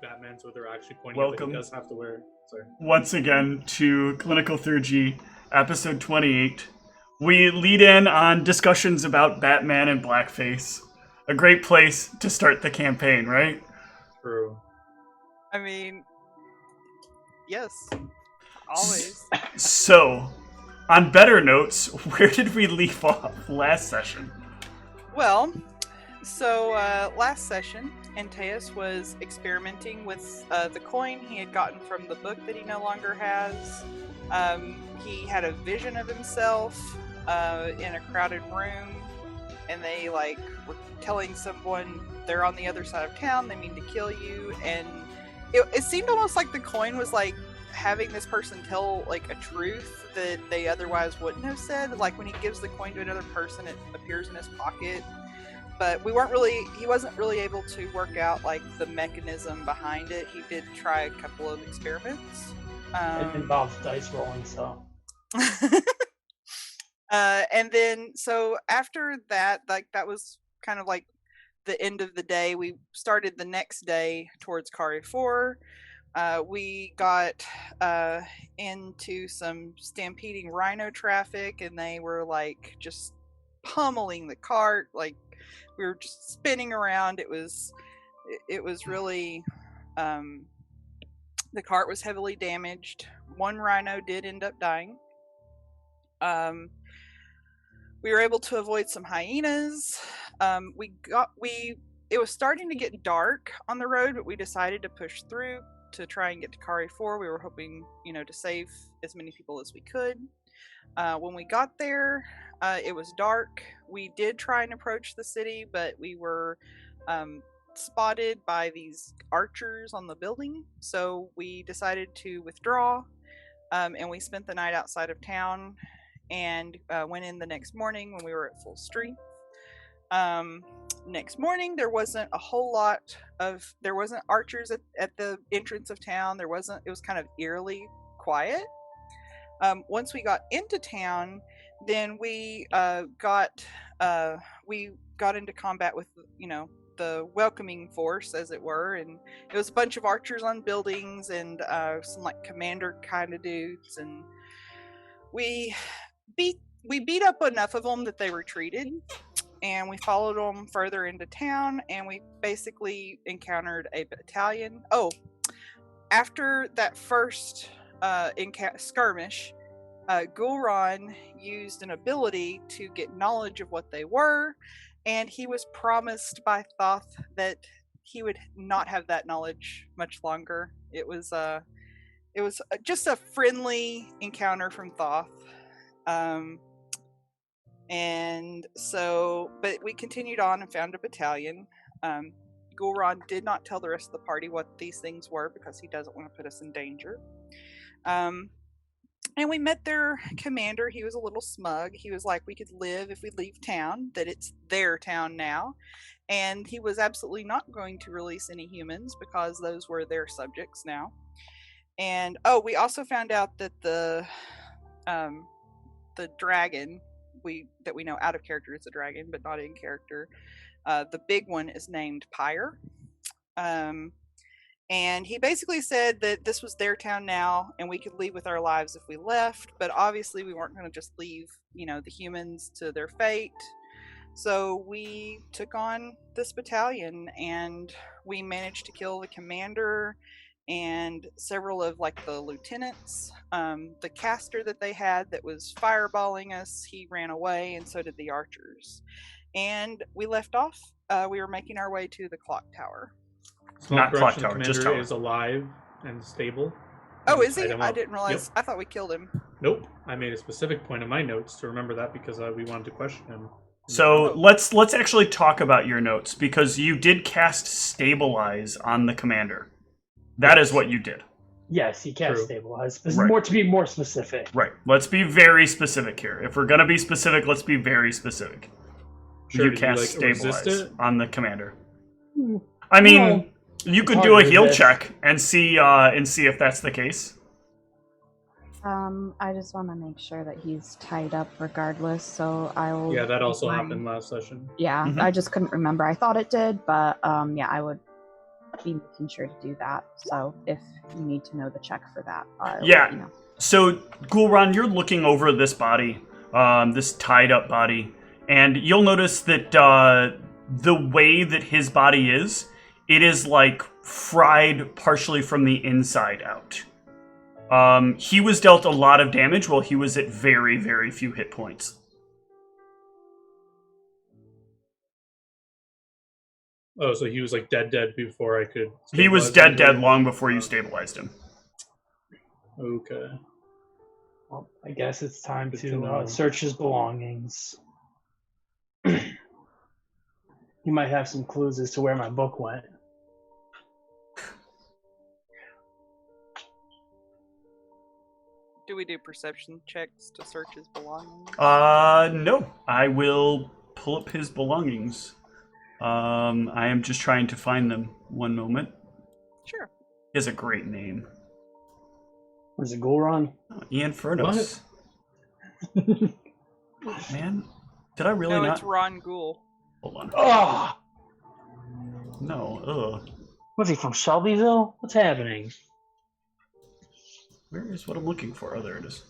Batman, so they're actually pointing out that Welcome. he does have to wear. Sorry. Once again to Clinical Theurgy, episode 28. We lead in on discussions about Batman and blackface. A great place to start the campaign, right? True. I mean, yes, always. So, on better notes, where did we leave off last session? Well, so last session, Antaeus was experimenting with the coin he had gotten from the book that he no longer has. He had a vision of himself in a crowded room, and they were telling someone they're on the other side of town, they mean to kill you, and it seemed almost like the coin was having this person tell a truth that they otherwise wouldn't have said. Like when he gives the coin to another person, it appears in his pocket. But he wasn't really able to work out the mechanism behind it. He did try a couple of experiments. It involves dice rolling, so. And then, so after that, that was kind of the end of the day. We started the next day towards Kari 4. We got into some stampeding rhino traffic, and they were just pummeling the cart. We were just spinning around. It was really, the cart was heavily damaged. One rhino did end up dying. We were able to avoid some hyenas. It was starting to get dark on the road, but we decided to push through to try and get to Kari 4. We were hoping, to save as many people as we could. When we got there, it was dark. We did try and approach the city, but we were spotted by these archers on the building. So we decided to withdraw, and we spent the night outside of town and went in the next morning when we were at full strength. Next morning, there wasn't archers at the entrance of town. It was kind of eerily quiet. Once we got into town, then we got into combat with the welcoming force, as it were, and it was a bunch of archers on buildings and some commander kind of dudes, and we beat up enough of them that they retreated, and we followed them further into town, and we basically encountered a battalion. Oh, after that first skirmish, Gulron used an ability to get knowledge of what they were, and he was promised by Thoth that he would not have that knowledge much longer. It was just a friendly encounter from Thoth. And so, but we continued on and found a battalion. Gulron did not tell the rest of the party what these things were because he doesn't want to put us in danger. And we met their commander. He was a little smug. He was like, we could live if we leave town, that it's their town now. And he was absolutely not going to release any humans because those were their subjects now. And, we also found out that the dragon, that we know out of character is a dragon, but not in character. The big one is named Pyre. And he basically said that this was their town now, and we could leave with our lives if we left, but obviously we weren't going to just leave, the humans to their fate. So we took on this battalion, and we managed to kill the commander and several of the lieutenants. The caster that they had that was fireballing us, he ran away, and so did the archers. And we left off. We were making our way to the clock tower. Not clock tower, Commander just tower. Is alive and stable. Oh, is he? I didn't realize. Yep. I thought we killed him. Nope. I made a specific point in my notes to remember that because we wanted to question him. So let's actually talk about your notes, because you did cast Stabilize on the commander. That is what you did. Yes, he can't True. stabilize. Right. More to be more specific. Right. Let's be very specific here. If we're going to be specific, let's be very specific. Sure, You did cast you, resist Stabilize it? on the commander. I mean, Well, you could hard do a to heal resist. check and see if that's the case. I just want to make sure that he's tied up regardless, so I'll... Yeah, that also happened last session. Yeah, Mhm. I just couldn't remember. I thought it did, but yeah, I would be making sure to do that. So if you need to know the check for that, I'll Yeah. let you know. So, Gulron, you're looking over this body, this tied-up body, and you'll notice that the way that his body is, it is, like, fried partially from the inside out. He was dealt a lot of damage while he was at very, very few hit points. Oh, so he was like dead before I could. He was stabilize him? dead long before you stabilized him. Okay. Well, I guess it's time Good to to know. search his belongings. You might have some clues as to where my book went. Do we do perception checks to search his belongings? No. I will pull up his belongings. I am just trying to find them. One moment. Sure. He has a great name. Was it Gulron? Ian Furnos. Man, did I really No, not? it's Ron Ghoul. Hold on. Oh! No, Was he from Shelbyville? What's happening? Where is what I'm looking for? Oh, there it is.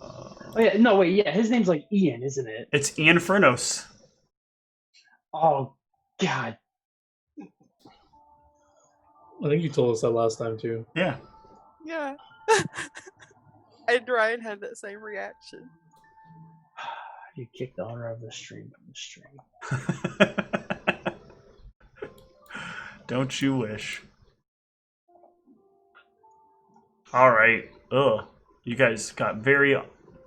Oh yeah, no wait, yeah, his name's like Ian, isn't it? It's Ian Furnos. Oh God. I think you told us that last time too. Yeah. Yeah. And Ryan had that same reaction. You kicked the owner of the stream from the stream. Don't you wish? All right. Ugh. You guys got very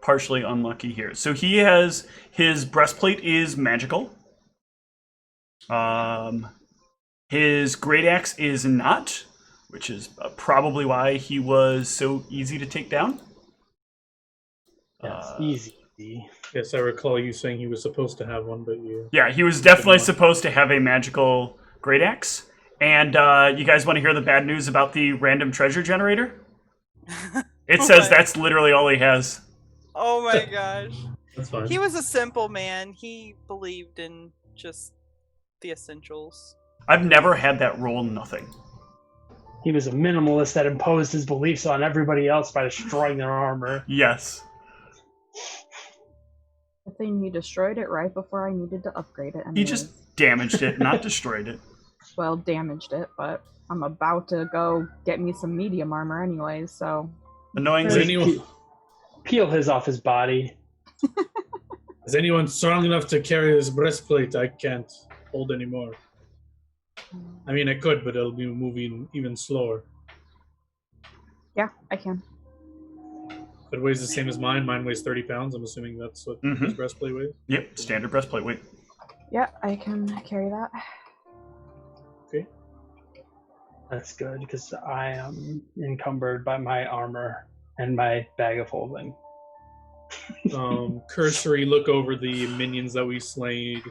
partially unlucky here. So he has his breastplate is magical. His great axe is not, which is probably why he was so easy to take down. Yes, easy. Yes, I recall you saying he was supposed to have one, but you. Yeah, he was definitely supposed to have a magical great axe. And you guys want to hear the bad news about the random treasure generator? It says that's literally all he has. Oh my gosh. That's fine. He was a simple man. He believed in just the essentials. I've never had that roll nothing. He was a minimalist that imposed his beliefs on everybody else by destroying their armor. Yes. I think he destroyed it right before I needed to upgrade it. He Anyways. just damaged it, not destroyed it. Well, damaged it, but I'm about to go get me some medium armor anyways, so... Annoyingly, anyone, Peel his off his body. is anyone strong enough to carry this breastplate? I can't hold anymore. I mean, I could, but it'll be moving even slower. Yeah, I can. If it weighs the same as mine, mine weighs 30 pounds. I'm assuming that's what his breastplate weighs. Yep, standard breastplate weight. Yeah, I can carry that. Okay. That's good, because I am encumbered by my armor and my bag of holding. Cursory look over the minions that we slayed.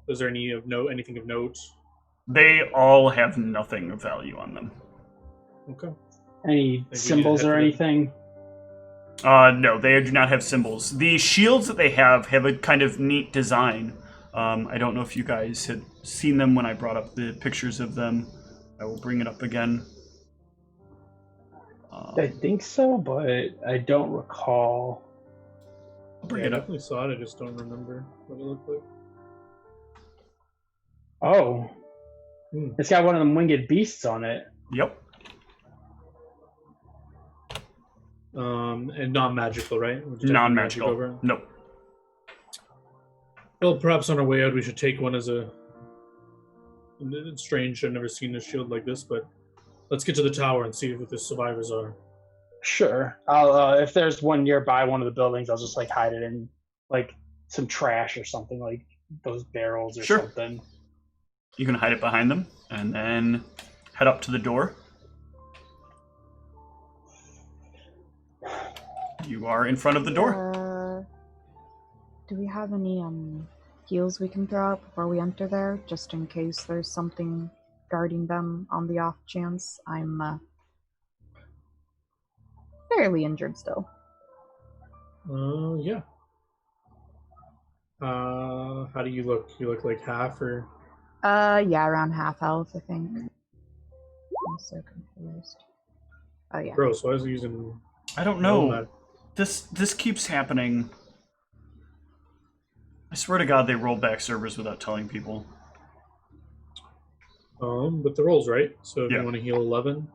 Was there anything of note? They all have nothing of value on them. Okay. Any symbols or anything? No, they do not have symbols. The shields that they have a kind of neat design. I don't know if you guys had seen them when I brought up the pictures of them. I will bring it up again. I think so, but I don't recall. I'll bring I it up. definitely saw it. I just don't remember what it looked like. Oh. It's got one of them winged beasts on it. Yep. And non-magical, right? Non-magical. Magic over it? Nope. Well, perhaps on our way out, we should take one as a. It's strange. I've never seen a shield like this, but let's get to the tower and see what the survivors are. Sure. I'll if there's one nearby one of the buildings, I'll just like hide it in like some trash or something, like those barrels or something. You can hide it behind them and then head up to the door. You are in front of the door. Do we have any heals we can throw out before we enter there, just in case there's something guarding them on the off chance? I'm fairly injured still. Yeah. How do you look? You look like half or Yeah, around half health, I think. I'm so confused. Oh yeah. Gross. Why is he using? I don't know. This keeps happening. I swear to God, they roll back servers without telling people. But the roll's right. So if Yeah. you want to heal 11,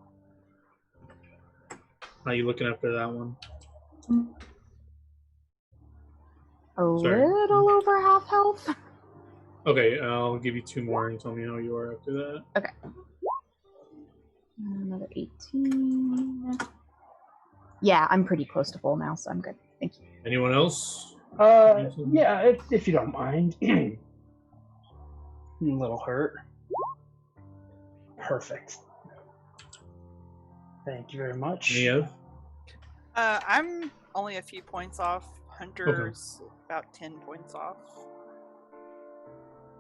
how are you looking after that one? A Sorry. little over half health. Okay, I'll give you 2 more and tell me how you are after that. Okay. Another 18. Yeah, I'm pretty close to full now, so I'm good. Thank you. Anyone else? Yeah, if you don't mind. I'm a little hurt. Perfect. Thank you very much. Nia? I'm only a few points off. Hunter's about 10 points off.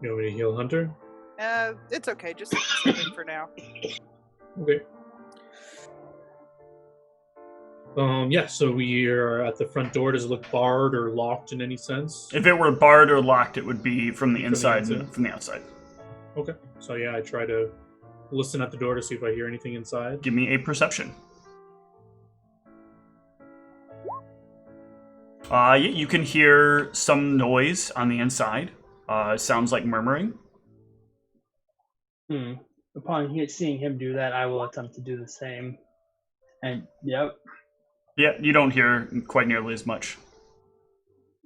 You want me to heal Hunter? It's okay. Just save it for now. Okay. Yeah, so we are at the front door. Does it look barred or locked in any sense? If it were barred or locked, it would be from the From the inside inside. and from the outside. Okay. So yeah, I try to listen at the door to see if I hear anything inside. Give me a perception. You can hear some noise on the inside. Sounds like murmuring. Upon seeing him do that, I will attempt to do the same. And, yep. Yeah, you don't hear quite nearly as much.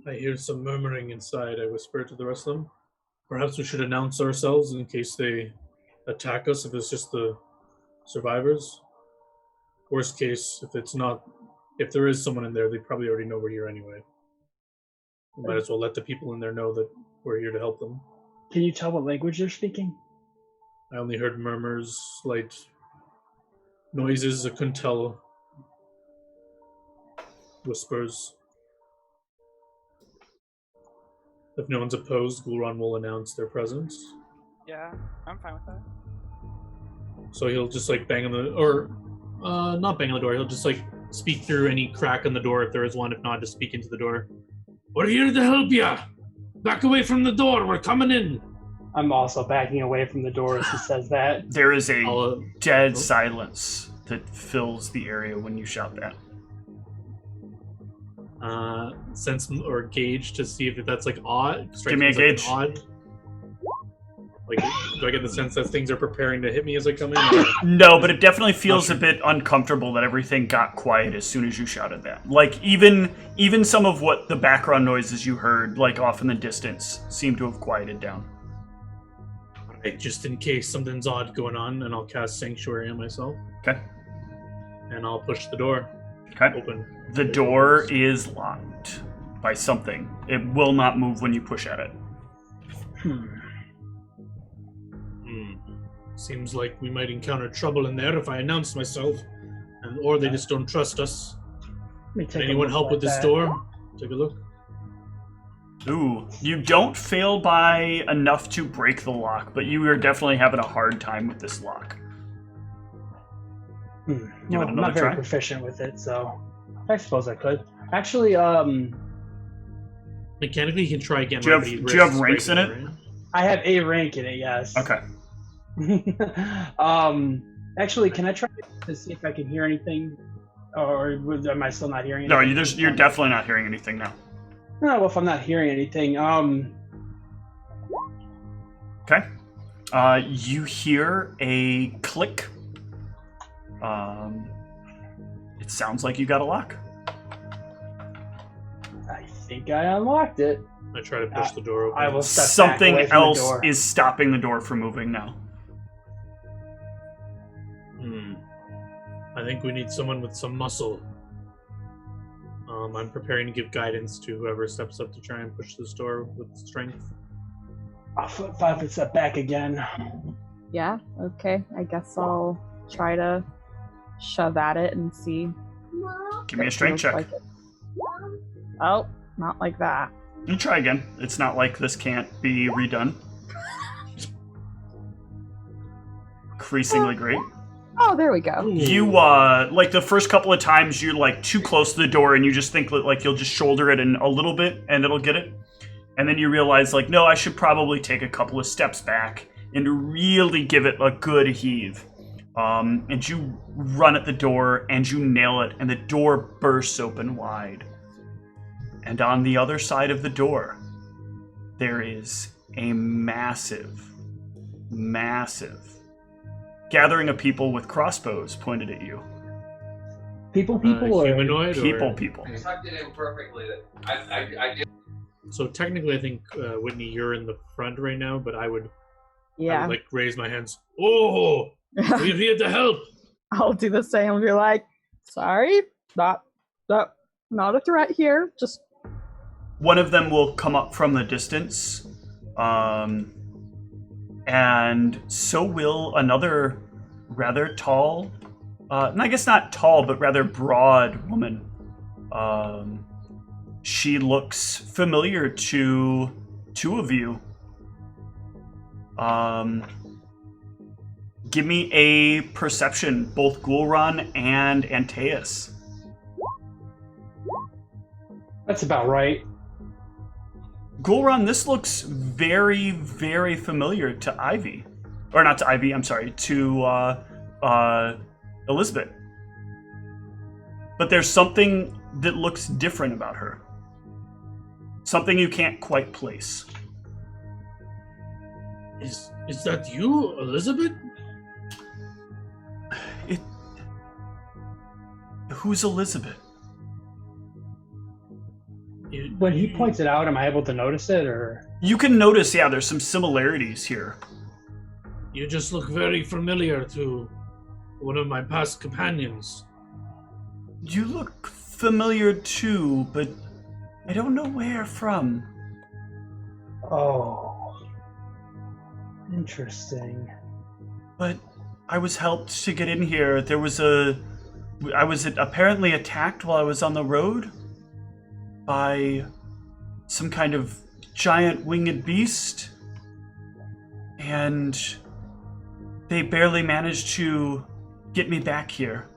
I hear some murmuring inside. I whisper to the rest of them. Perhaps we should announce ourselves in case they attack us if it's just the survivors. Worst case, if there is someone in there, they probably already know we're here anyway. We might as well let the people in there know that we're here to help them. Can you tell what language they're speaking? I only heard murmurs, slight noises. I couldn't tell. Whispers. If no one's opposed, Gulran will announce their presence. Yeah, I'm fine with that. So he'll just like bang on the, or not bang on the door. He'll just like speak through any crack in the door if there is one. If not, just speak into the door. We're here to help ya. Back away from the door. We're coming in. I'm also backing away from the door as he says that. There is a I'll, dead silence that fills the area when you shout that. Sense or gauge to see if that's like odd. Give me a gauge. Odd. Like, do I get the sense that things are preparing to hit me as I come in? Or? No, but it definitely feels a bit uncomfortable that everything got quiet as soon as you shouted that. Like, even some of what the background noises you heard, like off in the distance, seem to have quieted down. Alright, just in case something's odd going on, and I'll cast Sanctuary on myself. Okay. And I'll push the door Okay. open. The door is locked by something. It will not move when you push at it. Seems like we might encounter trouble in there if I announce myself, or they just don't trust us. Can anyone help with this door? Take a look. Ooh, you don't fail by enough to break the lock, but you are definitely having a hard time with this lock. Give it No, I'm another not very try. proficient with it, so I suppose I could. Actually, Mechanically, you can try again. Do you right, have- but do you have risks ranks in breaking it? right? I have a rank in it, yes. Okay. Actually, can I try to see if I can hear anything? Or am I still not hearing No, anything? you're definitely not hearing anything now. Oh, well, if I'm not hearing anything, Okay. You hear a click. It sounds like you got a lock. I think I unlocked it. I try to push the door open. I will step back Something away from the else door. is stopping the door from moving now. I think we need someone with some muscle. I'm preparing to give guidance to whoever steps up to try and push this door with strength. I'll flip 5 foot step back again. Yeah, okay. I guess I'll try to shove at it and see. Give me a if it strength feels check. like it. Oh, not like that. You try again. It's not like this can't be redone. Increasingly great. Oh, there we go. You, like the first couple of times, you're like too close to the door and you just think that like you'll just shoulder it in a little bit and it'll get it. And then you realize like, no, I should probably take a couple of steps back and really give it a good heave. And you run at the door and you nail it, and the door bursts open wide. And on the other side of the door, there is a massive gathering of people with crossbows pointed at you. People, or humanoid, People. I tucked it in perfectly. I did. So technically, I think Whitney, you're in the front right now, but I would like raise my hands. Oh, we're here to help. I'll do the same. I'll be like, sorry, not a threat here. Just one of them will come up from the distance, and so will another rather tall, and I guess not tall, but rather broad woman. She looks familiar to two of you. Give me a perception, both Gulran and Antaeus. That's about right. Gulran, this looks very, very familiar to Ivy. Or not to Ivy, I'm sorry, to Elizabeth. But there's something that looks different about her. Something you can't quite place. Is that you, Elizabeth? Who's Elizabeth? When he points it out, am I able to notice it, or? You can notice, yeah, there's some similarities here. You just look very familiar to one of my past companions. You look familiar too, but I don't know where from. Oh. Interesting. But I was helped to get in here. I was apparently attacked while I was on the road by some kind of giant winged beast, and they barely managed to get me back here.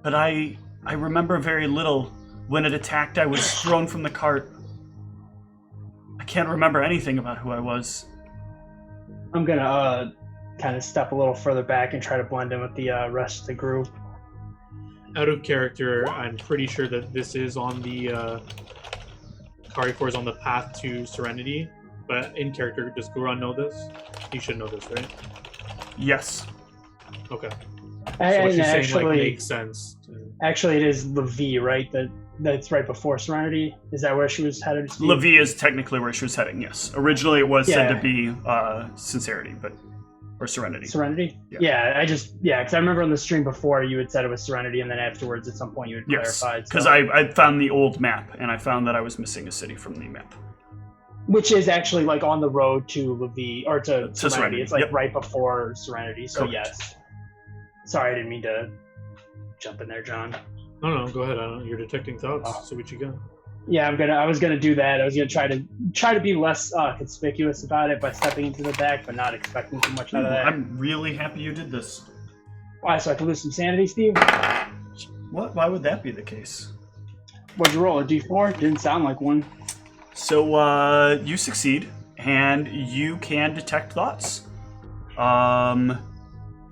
But I remember very little. When it attacked, I was thrown from the cart. I can't remember anything about who I was. I'm gonna kind of step a little further back and try to blend in with the rest of the group. Out of character, I'm pretty sure that this is on the Kari4 is on the path to Serenity, but in character, does Guran know this? He should know this, right? Yes. Okay. So And what you're saying actually, makes sense. Actually, it is Levi, right? That's right before Serenity. Is that where she was headed? Steve? Levi is technically where she was heading, yes. Originally it was said Yeah. to be Sincerity, or Serenity. Serenity? Yeah. Because I remember on the stream before you had said it was Serenity, and then afterwards at some point you had Yes, clarified. because So. I found the old map, and I found that I was missing a city from the map. Which is actually like on the road to Levi, or to Serenity. Serenity, It's like yep. right before Serenity, so Correct. yes. Sorry, I didn't mean to jump in there, John. No, go ahead. You're detecting thoughts. Oh. See what you got. Yeah, I was gonna do that. I was gonna try to be less conspicuous about it by stepping into the back, but not expecting too much out of that. I'm really happy you did this. Why? So I can lose some sanity, Steve? What? Why would that be the case? What'd you roll? A D4? Didn't sound like one. So you succeed, and you can detect thoughts.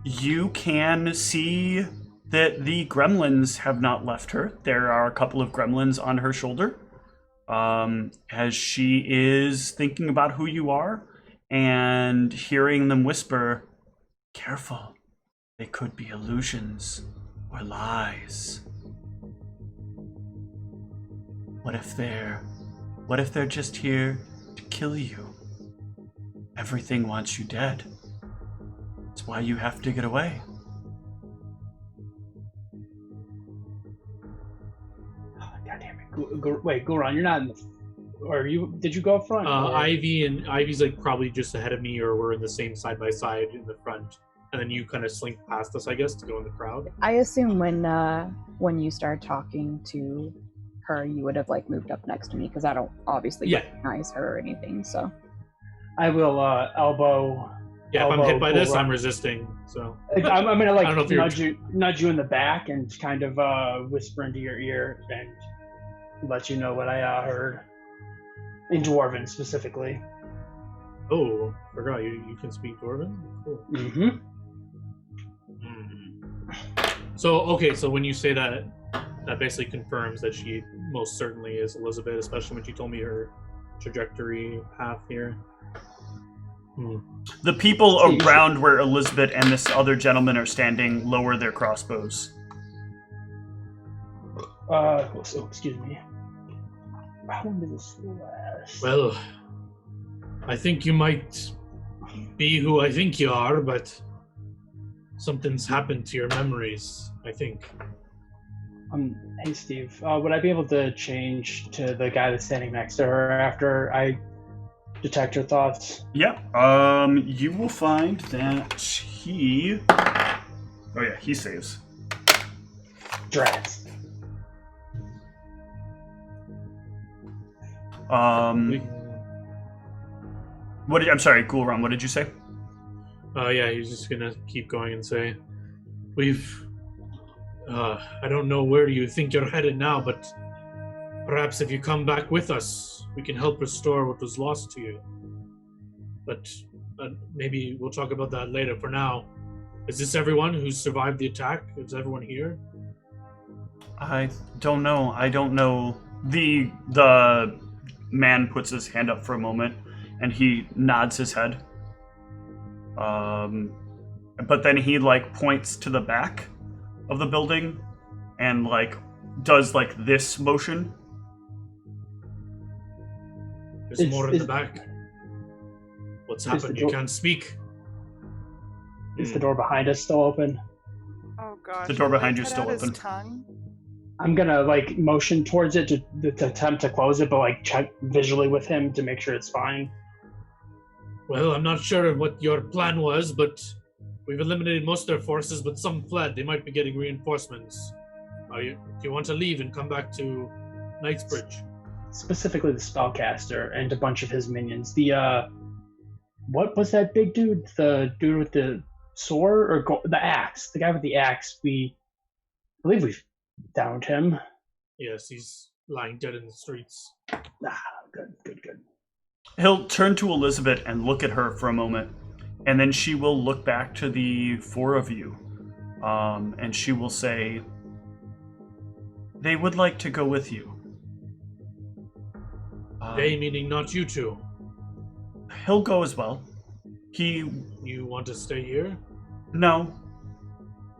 You can see that the gremlins have not left her. There are a couple of gremlins on her shoulder, as she is thinking about who you are and hearing them whisper, "Careful, they could be illusions or lies. What if they're just here to kill you? Everything wants you dead. That's why you have to get away." God damn it. Wait, Goran, you're not in the... Or did you go up front? Or- Ivy's like probably just ahead of me, or we're in the same side by side in the front, and then you kind of slink past us, I guess, to go in the crowd. I assume when you start talking to her, you would have like moved up next to me because I don't obviously recognize her or anything. So I will elbow. Yeah, if I'm elbow hit by this, Goran. I'm resisting. So I'm gonna I don't know if you're- nudge you in the back and kind of whisper into your ear and let you know what I heard in Dwarven specifically. Oh, forgot you can speak Dwarven? Cool. Mm-hmm. So, okay, so when you say that, that basically confirms that she most certainly is Elizabeth, especially when she told me her trajectory path here. The people around where Elizabeth and this other gentleman are standing lower their crossbows. So, excuse me. How long did this last? Well, I think you might be who I think you are, but something's happened to your memories, I think. Hey Steve, would I be able to change to the guy that's standing next to her after I detect her thoughts? Yeah. You will find that he... Oh yeah, he saves. Drats. I'm sorry, Ghoulron, what did you say? Yeah, he's just gonna keep going and say, I don't know where you think you're headed now, but perhaps if you come back with us, we can help restore what was lost to you. But maybe we'll talk about that later. For now, is this everyone who's survived the attack? Is everyone here? I don't know. The man puts his hand up for a moment, and he nods his head. But then he, points to the back of the building and, does, this motion. There's more in the back. What's happened? You can't speak. Is the door behind us still open? Oh gosh. The door behind you is Cut still out his open. tongue. I'm gonna motion towards it to attempt to close it, but check visually with him to make sure it's fine. Well, I'm not sure what your plan was, but we've eliminated most of their forces, but some fled. They might be getting reinforcements. Do you want to leave and come back to Knightsbridge? Specifically the spellcaster and a bunch of his minions. What was that big dude? The dude with the sword or the axe? The guy with the axe. I believe we've downed him. Yes, he's lying dead in the streets. Good. He'll turn to Elizabeth and look at her for a moment, and then she will look back to the four of you, and she will say, "They would like to go with you." They meaning not you two. He'll go as well. You want to stay here? No,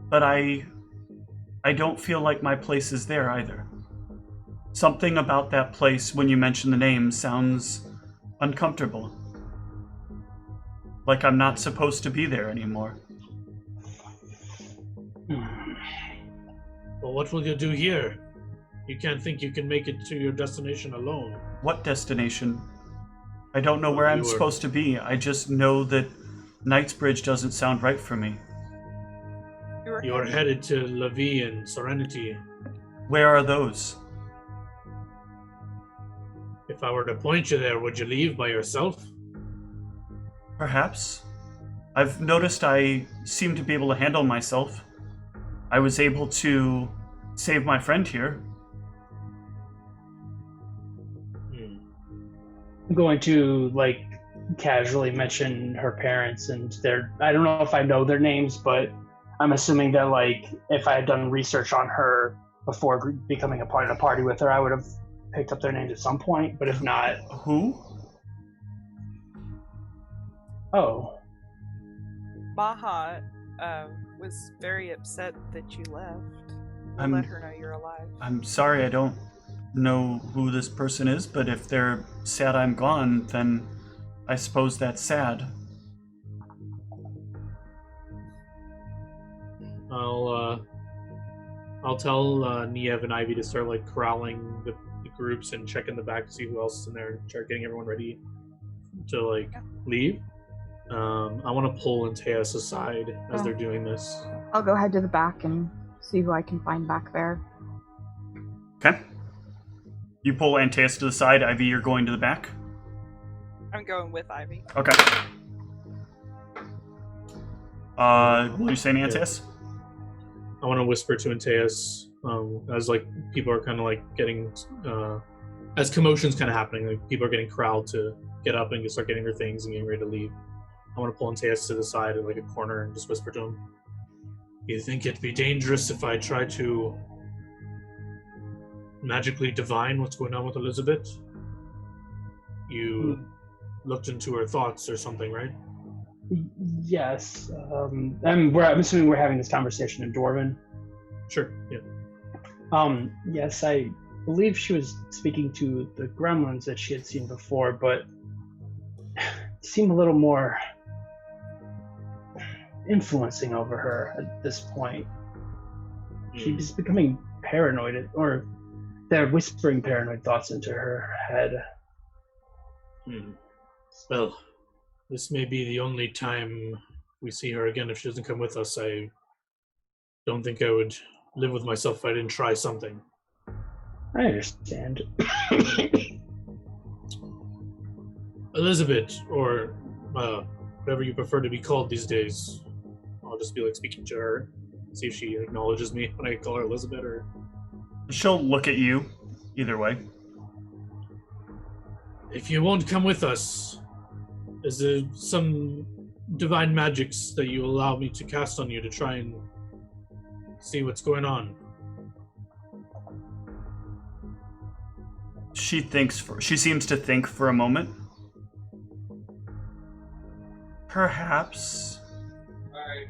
but I don't feel like my place is there either. Something about that place when you mention the name sounds uncomfortable. Like I'm not supposed to be there anymore. Well, what will you do here? You can't think you can make it to your destination alone. What destination? I don't know where I'm supposed to be. I just know that Knightsbridge doesn't sound right for me. You're headed to Levi and Serenity. Where are those? If I were to point you there, would you leave by yourself? Perhaps. I've noticed I seem to be able to handle myself. I was able to save my friend here. I'm going to casually mention her parents and I don't know if I know their names, but I'm assuming that if I had done research on her before becoming a part of the party with her, I would have picked up their names at some point, but if not... Who? Oh. Maha was very upset that you left. We'll let her know you're alive. I'm sorry, I don't know who this person is, but if they're sad I'm gone, then I suppose that's sad. I'll tell Niev and Ivy to start corralling the groups and check in the back to see who else is in there and start getting everyone ready to leave. I want to pull Antaeus aside as they're doing this. I'll go head to the back and see who I can find back there. Okay. You pull Antaeus to the side. Ivy, you're going to the back? I'm going with Ivy. Okay. What are you saying, Antaeus? I want to whisper to Antaeus as people are kind of getting as commotion's kind of happening. People are getting corralled to get up and start getting her things and getting ready to leave. I want to pull Antaeus to the side of like a corner and just whisper to him, "You think it'd be dangerous if I try to magically divine what's going on with Elizabeth? You looked into her thoughts or something, right?" Yes. I'm assuming we're having this conversation in Dwarven. Sure, yeah. Yes, I believe she was speaking to the gremlins that she had seen before, but it seemed a little more influencing over her at this point. She was becoming paranoid, or they're whispering paranoid thoughts into her head. Well, this may be the only time we see her again if she doesn't come with us. I don't think I would live with myself if I didn't try something. I understand. Elizabeth, or whatever you prefer to be called these days. I'll just be like speaking to her, see if she acknowledges me when I call her Elizabeth, or... She'll look at you, either way. If you won't come with us, is there some divine magics that you allow me to cast on you to try and see what's going on? She seems to think for a moment. Perhaps. Alright.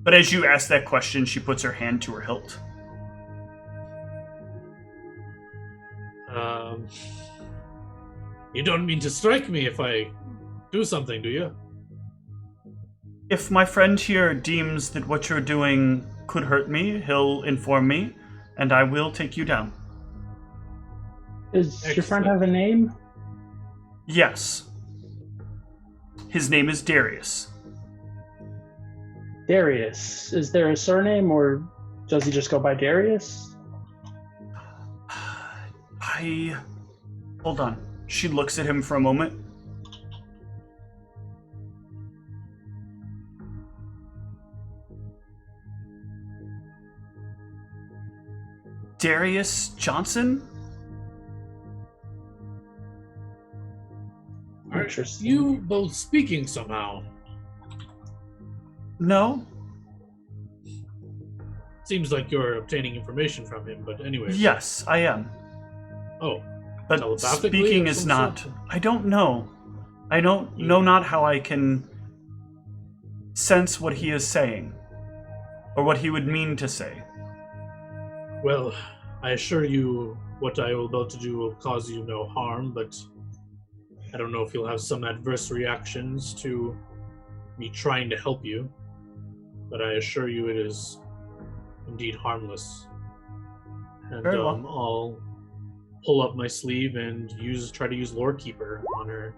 But as you ask that question, she puts her hand to her hilt. You don't mean to strike me if I do something, do you? If my friend here deems that what you're doing could hurt me, he'll inform me, and I will take you down. Does your friend have a name? Yes. His name is Darius. Darius. Is there a surname, or does he just go by Darius? Hold on. She looks at him for a moment. Darius Johnson? Are you both speaking somehow? No. Seems like you're obtaining information from him, but anyway. Yes, I am. Oh. But Telepathically speaking of is some not. sort? I don't know. I don't know not how I can sense what he is saying, or what he would mean to say. Well, I assure you what I will about to do will cause you no harm, but I don't know if you'll have some adverse reactions to me trying to help you, but I assure you it is indeed harmless. And Very well. I'll pull up my sleeve and try to use Lore Keeper on her.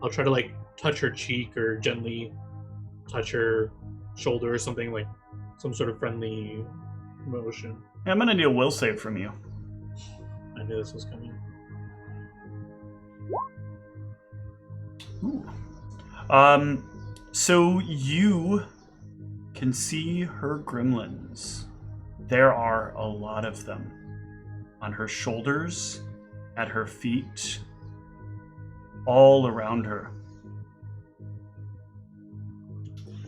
I'll try to like touch her cheek or gently touch her shoulder or something, like some sort of friendly motion. Yeah, I'm gonna need a will save from you. I knew this was coming. Ooh. So you can see her gremlins. There are a lot of them. On her shoulders, at her feet, all around her.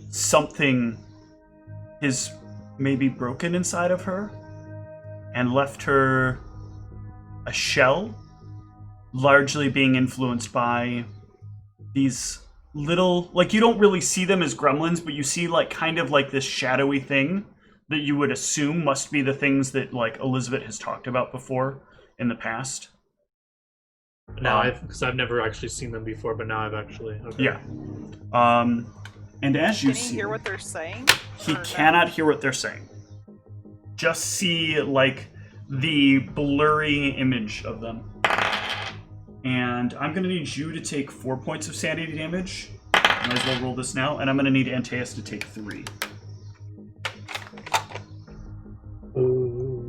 Something is maybe broken inside of her and left her a shell, largely being influenced by these little, like, you don't really see them as gremlins, but you see like kind of like this shadowy thing that you would assume must be the things that like Elizabeth has talked about before in the past. Now, because I've never actually seen them before, but now I've actually. Okay. Yeah. And as you Can see, he hear what they're saying? he Or no? cannot hear what they're saying. Just see like the blurry image of them. And I'm gonna need you to take 4 points of sanity damage. Might as well roll this now, and I'm gonna need Antaeus to take 3.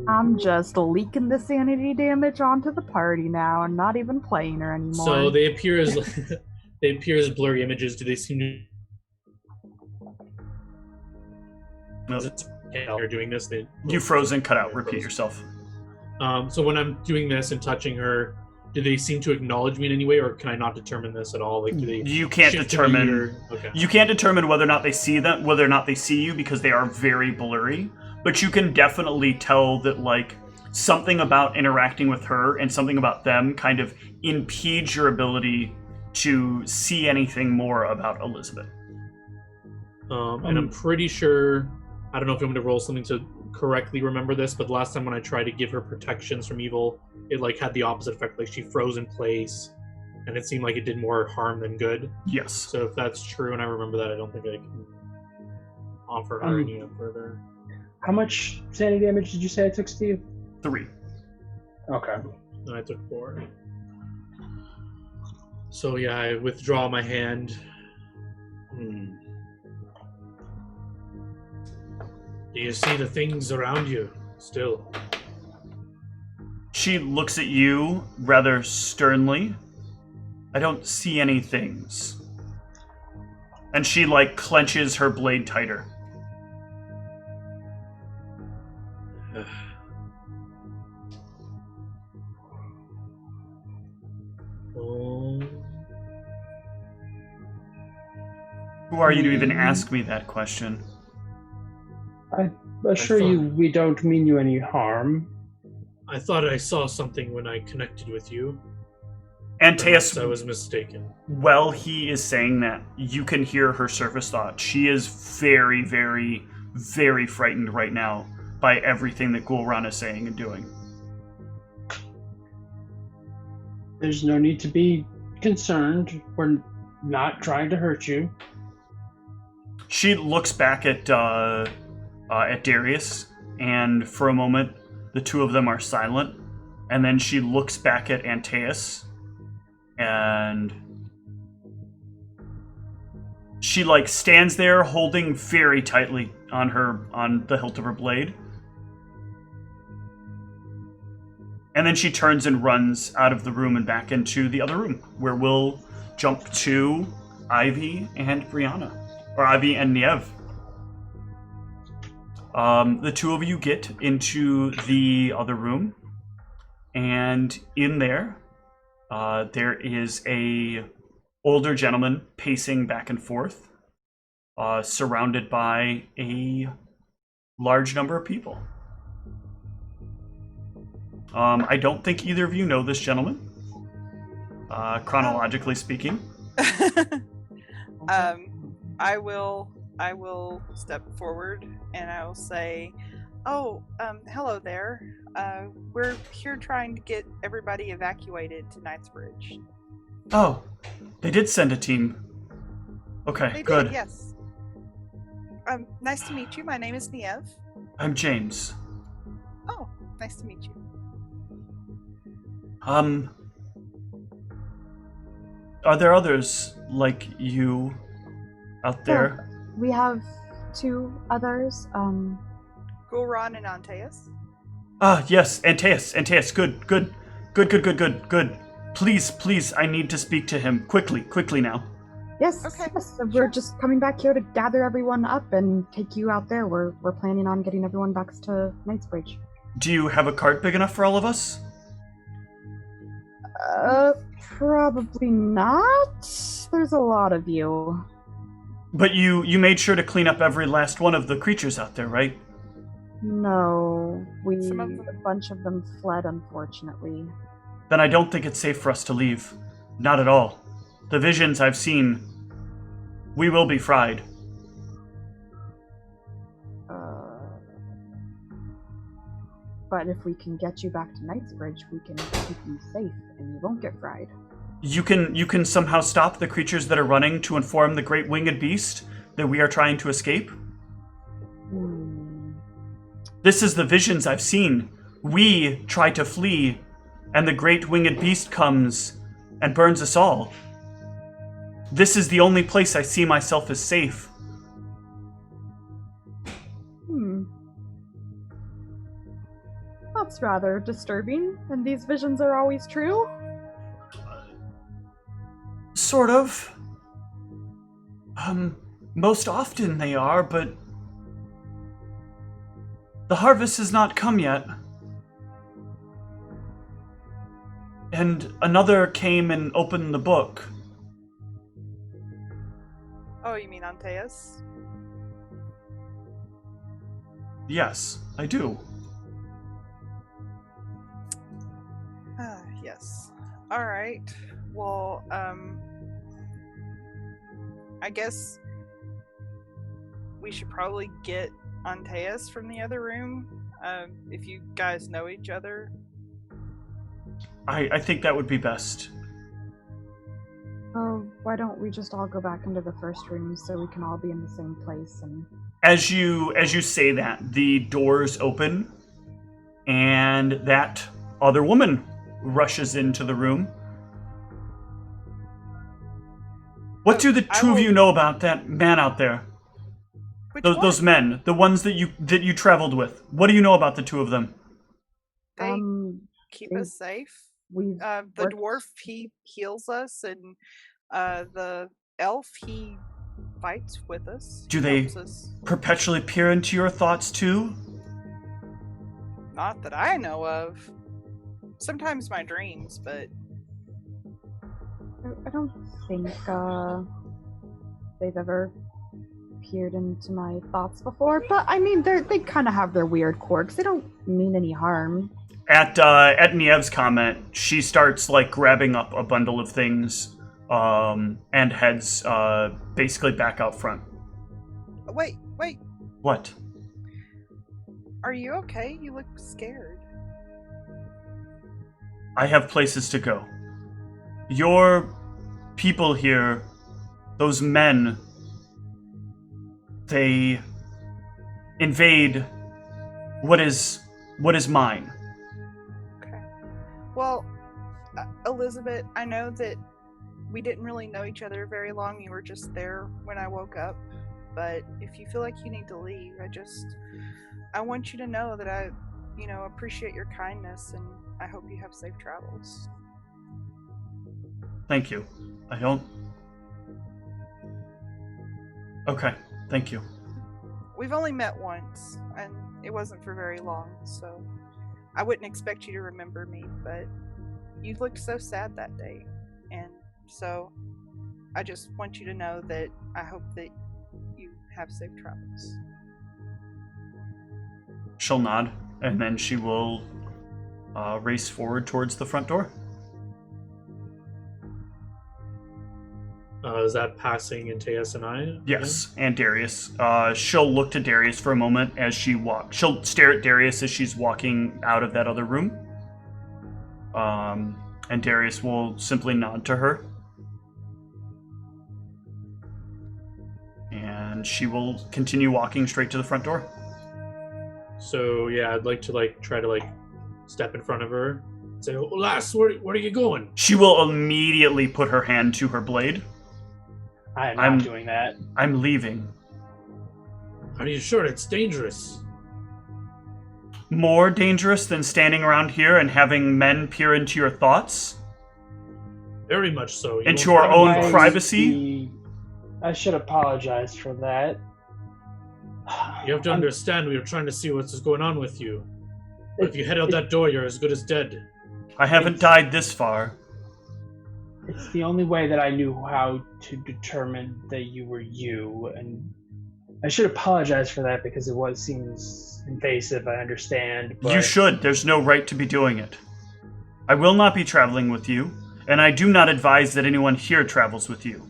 I'm just leaking the sanity damage onto the party now and not even playing her anymore. So they appear as blurry images. Do they seem to? No. you're doing this. You froze and cut out. Repeat yourself. So when I'm doing this and touching her, do they seem to acknowledge me in any way, or can I not determine this at all? Like, do they? You can't shift to me, determine. or- okay. You can't determine whether or not they see them, whether or not they see you, because they are very blurry. But you can definitely tell that, like, something about interacting with her and something about them kind of impedes your ability to see anything more about Elizabeth. And I'm pretty sure, I don't know if I'm going to roll something to correctly remember this, but the last time when I tried to give her protections from evil, it like had the opposite effect. Like she froze in place, and it seemed like it did more harm than good. Yes. So if that's true, and I remember that, I don't think I can offer her any further. How much sanity damage did you say I took, Steve? 3. Okay. And I took 4. So yeah, I withdraw my hand. Do you see the things around you still? She looks at you rather sternly. I don't see any things. And she, like, clenches her blade tighter. Who are you to even ask me that question? I assure you we don't mean you any harm. I thought I saw something when I connected with you. Antaeus, I was mistaken. while he is saying that, you can hear her surface thought. She is very, very, very frightened right now by everything that Gulran is saying and doing. There's no need to be concerned. We're not trying to hurt you. She looks back at Darius, and for a moment, the two of them are silent. And then she looks back at Antaeus, and she like stands there holding very tightly on the hilt of her blade. And then she turns and runs out of the room and back into the other room, where we'll jump to Ivy and Brianna. Or Ivy and Niev. The two of you get into the other room, and in there, there is a older gentleman pacing back and forth, surrounded by a large number of people. I don't think either of you know this gentleman, chronologically speaking. I will step forward and I will say, "Oh, hello there. We're here trying to get everybody evacuated to Knightsbridge." Oh, they did send a team. Okay, They good. did, yes. Nice to meet you. My name is Niev. I'm James. Oh, nice to meet you. Are there others like you out there? We have 2 others. Gulran and Antaeus. Ah, yes, Antaeus, good. Please, I need to speak to him. Quickly now. Yes, Okay, yes. So sure. we're just coming back here to gather everyone up and take you out there. We're planning on getting everyone back to Knightsbridge. Do you have a cart big enough for all of us? Probably not. There's a lot of you. But you made sure to clean up every last one of the creatures out there, right? No, Some of them- a bunch of them fled, unfortunately. Then I don't think it's safe for us to leave. Not at all. The visions I've seen, we will be fried. But if we can get you back to Knightsbridge, we can keep you safe and you won't get fried. You can somehow stop the creatures that are running to inform the great winged beast that we are trying to escape? This is the visions I've seen. We try to flee, and the great winged beast comes and burns us all. This is the only place I see myself as safe. That's rather disturbing. And these visions are always true? Sort of. Most often they are, but The harvest has not come yet. And another came and opened the book. Oh, you mean Antaeus? Yes, I do. Yes. All right. Well, I guess we should probably get Antaeus from the other room, if you guys know each other. I think that would be best. Oh, why don't we just all go back into the first room so we can all be in the same place and... As you say that, the doors open, and that other woman rushes into the room. What do the two of you know about that man out there? Those men, the ones that you traveled with. What do you know about the two of them? They keep us safe. The dwarf, he heals us, and the elf, he fights with us. Do they perpetually peer into your thoughts too? Not that I know of. Sometimes my dreams, but... I don't think they've ever peered into my thoughts before, but I mean, they kind of have their weird quirks. They don't mean any harm. At Niev's comment, she starts like grabbing up a bundle of things and heads basically back out front. Wait. What? Are you okay? You look scared. I have places to go. Your people here, those men, they invade what is mine. Okay. Well, Elizabeth, I know that we didn't really know each other very long. You were just there when I woke up. But if you feel like you need to leave, I want you to know that I appreciate your kindness, and I hope you have safe travels. Thank you. I don't... Okay, thank you. We've only met once, and it wasn't for very long, so I wouldn't expect you to remember me, but you looked so sad that day, and so I just want you to know that I hope that you have safe travels. She'll nod, and then she will race forward towards the front door. Is that passing Antaeus and I? Yes, and Darius. She'll look to Darius for a moment as she walks. She'll stare at Darius as she's walking out of that other room. And Darius will simply nod to her. And she will continue walking straight to the front door. So, yeah, I'd like to, try to, step in front of her and say, "Oh, lass, where are you going?" She will immediately put her hand to her blade. I'm not doing that. I'm leaving. Are you sure? It's dangerous. More dangerous than standing around here and having men peer into your thoughts? Very much so. Into your own privacy? I should apologize for that. You have to understand, we were trying to see what's going on with you. But if you head out that door, you're as good as dead. I haven't died this far. It's the only way that I knew how to determine that you were you, and I should apologize for that because it seems invasive, I understand, but... You should. There's no right to be doing it. I will not be traveling with you, and I do not advise that anyone here travels with you.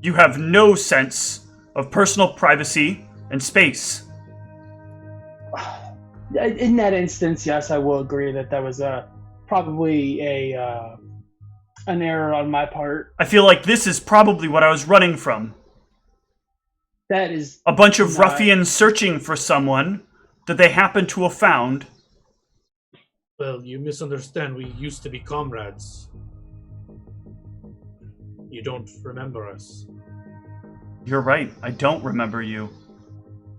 You have no sense of personal privacy and space. In that instance, yes, I will agree that was probably an error on my part. I feel like this is probably what I was running from. That is a bunch of ruffians searching for someone that they happen to have found. Well, you misunderstand. We used to be comrades. You don't remember us. You're right. I don't remember you.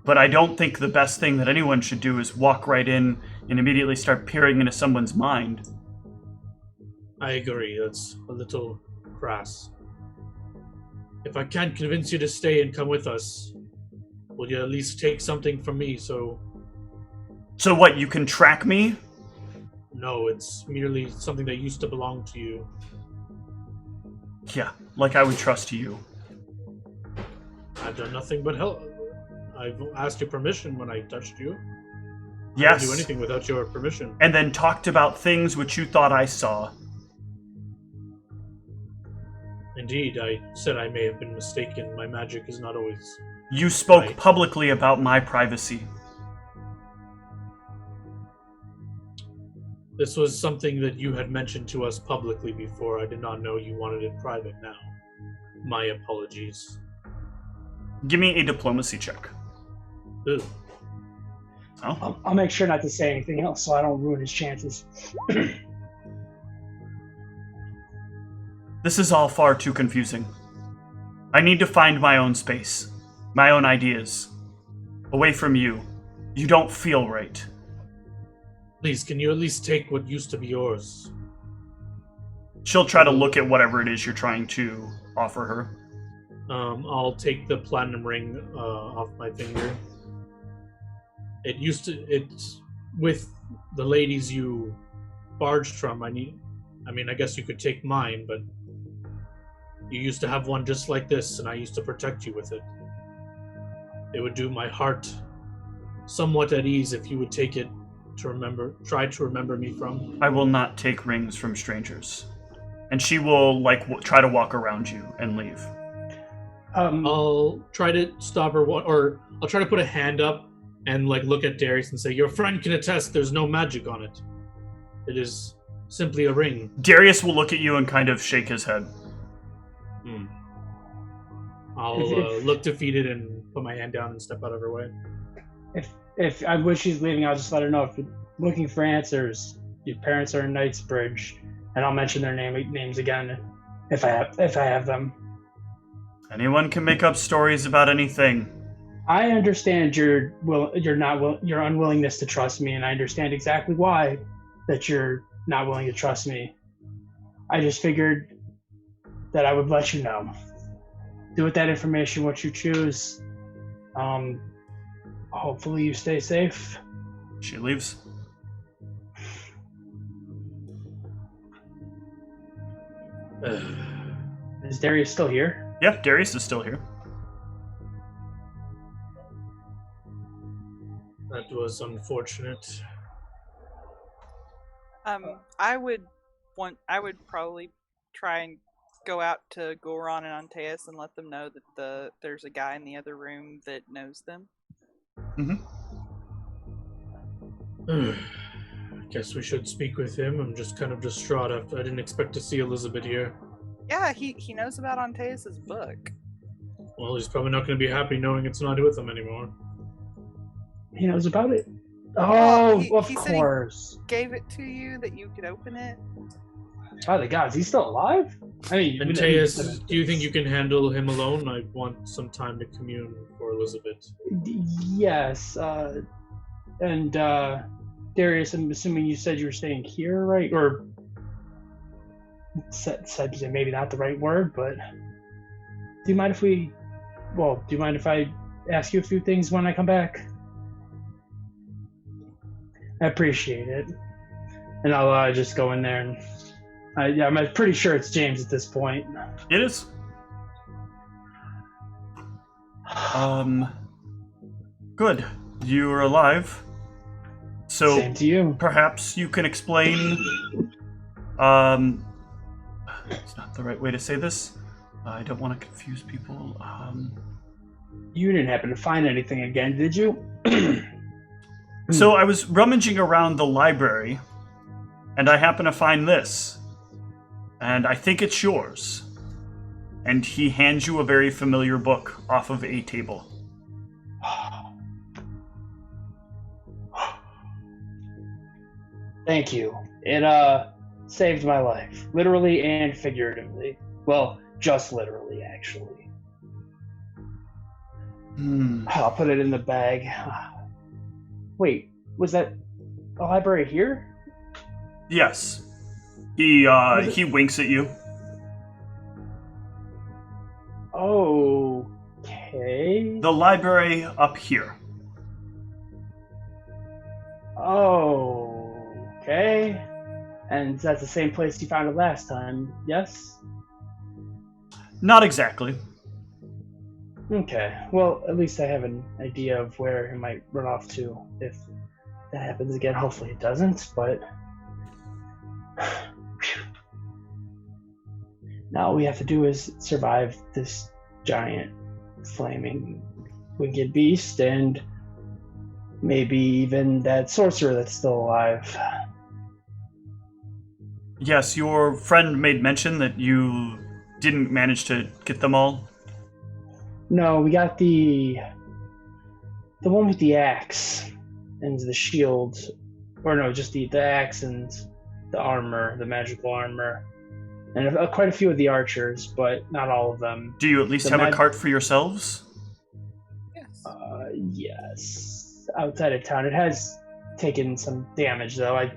But I don't think the best thing that anyone should do is walk right in and immediately start peering into someone's mind. I agree. That's a little crass. If I can't convince you to stay and come with us, will you at least take something from me? So So what, you can track me? No, it's merely something that used to belong to you. Yeah, like I would trust you. I've done nothing but help. I've asked your permission when I touched you. I Yes. didn't do anything without your permission. And then talked about things which you thought I saw. Indeed, I said I may have been mistaken. My magic is not always... You spoke Right. publicly about my privacy. This was something that you had mentioned to us publicly before. I did not know you wanted it private now. My apologies. Give me a diplomacy check. Ugh. Oh. I'll make sure not to say anything else so I don't ruin his chances. This is all far too confusing. I need to find my own space, my own ideas. Away from you. You don't feel right. Please, can you at least take what used to be yours? She'll try to look at whatever it is you're trying to offer her. I'll take the platinum ring off my finger. It's with the ladies you barged from. I guess you could take mine, but you used to have one just like this, and I used to protect you with it. It would do my heart somewhat at ease if you would take it to try to remember me from. I will not take rings from strangers. And she will, try to walk around you and leave. I'll try to stop her, or I'll try to put a hand up and look at Darius and say, "Your friend can attest there's no magic on it. It is simply a ring." Darius will look at you and kind of shake his head. I'll look defeated and put my hand down and step out of her way. If I wish she's leaving, I'll just let her know. If you're looking for answers, your parents are in Knightsbridge, and I'll mention their names again if I have them. Anyone can make up stories about anything. I understand your unwillingness to trust me, and I understand exactly why that you're not willing to trust me. I just figured that I would let you know. Do with that information what you choose. Hopefully you stay safe. She leaves. Is Darius still here? Yeah, Darius is still here. That was unfortunate. I would probably try and go out to Goron and Antaeus and let them know that there's a guy in the other room that knows them. I guess we should speak with him. I'm just kind of distraught after I didn't expect to see Elizabeth here. Yeah, he knows about Antaeus' book. Well, he's probably not going to be happy knowing it's not with him anymore. He knows about it. Oh, he of said course. Gave it to you that you could open it. By the gods, he's still alive? I mean, Antaeus, do you think you can handle him alone? I want some time to commune for Elizabeth. Yes. And Darius, I'm assuming you said you were staying here, right? Or said maybe not the right word, but do you mind if I ask you a few things when I come back? I appreciate it. And I'll just go in there and I'm pretty sure it's James at this point. It is. Good. You are alive. So Same to you. Perhaps you can explain. It's not the right way to say this. I don't want to confuse people. You didn't happen to find anything again, did you? So I was rummaging around the library, and I happen to find this. And I think it's yours. And he hands you a very familiar book off of a table. Thank you. It saved my life, literally and figuratively. Well, just literally, actually. I'll put it in the bag. Wait, was that a library here? Yes. He winks at you. Okay. The library up here. Oh, okay. And that's the same place you found it last time, yes? Not exactly. Okay. Well, at least I have an idea of where it might run off to if that happens again. Hopefully it doesn't, but... Now all we have to do is survive this giant flaming winged beast and maybe even that sorcerer that's still alive. Yes, your friend made mention that you didn't manage to get them all. No, we got the one with the axe and the shield, or no, just the axe and the armor, the magical armor, and quite a few of the archers, but not all of them. Do you at least have a cart for yourselves? Yes. Yes, outside of town. It has taken some damage, though. I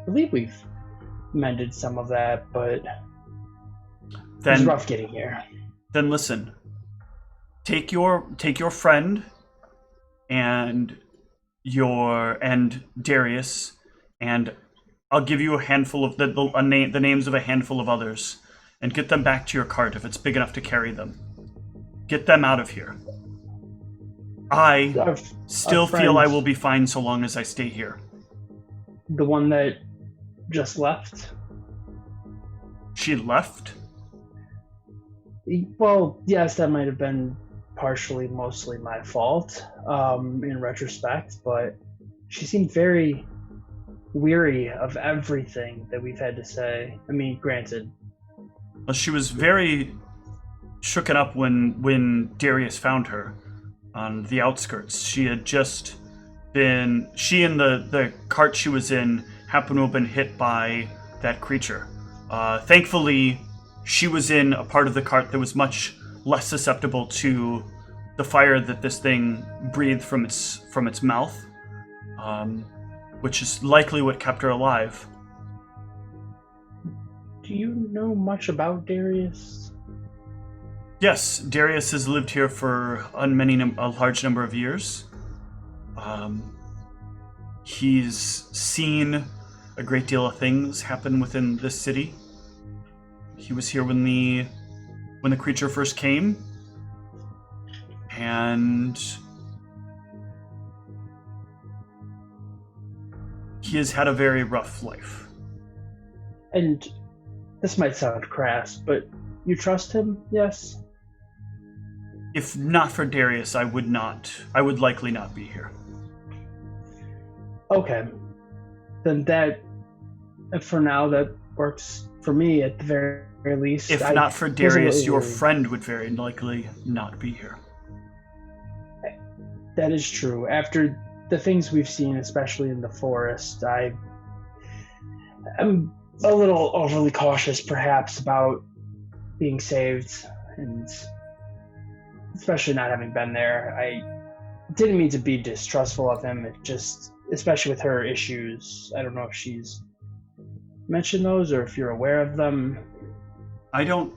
believe we've mended some of that, but it's rough getting here. Then listen. Take your friend and Darius, and I'll give you a handful of the names of a handful of others, and get them back to your cart if it's big enough to carry them. Get them out of here. I still feel I will be fine so long as I stay here. The one that just left? She left? Well, yes, that might have been mostly my fault, in retrospect, but she seemed very weary of everything that we've had to say. I mean, granted. Well, she was very shooken up when Darius found her on the outskirts. She and the cart she was in happened to have been hit by that creature. Thankfully, she was in a part of the cart that was much less susceptible to the fire that this thing breathed from its mouth, which is likely what kept her alive. Do you know much about Darius? Yes, Darius has lived here for a large number of years. He's seen a great deal of things happen within this city. He was here when the creature first came, and he has had a very rough life. And this might sound crass, but you trust him, yes? If not for Darius, I would likely not be here. Okay. Then that, for now, that works for me at the very least. If not for Darius, your friend would very likely not be here. That is true. After the things we've seen, especially in the forest, I'm a little overly cautious, perhaps, about being saved, and especially not having been there. I didn't mean to be distrustful of him. It just, especially with her issues, I don't know if she's mentioned those or if you're aware of them. I don't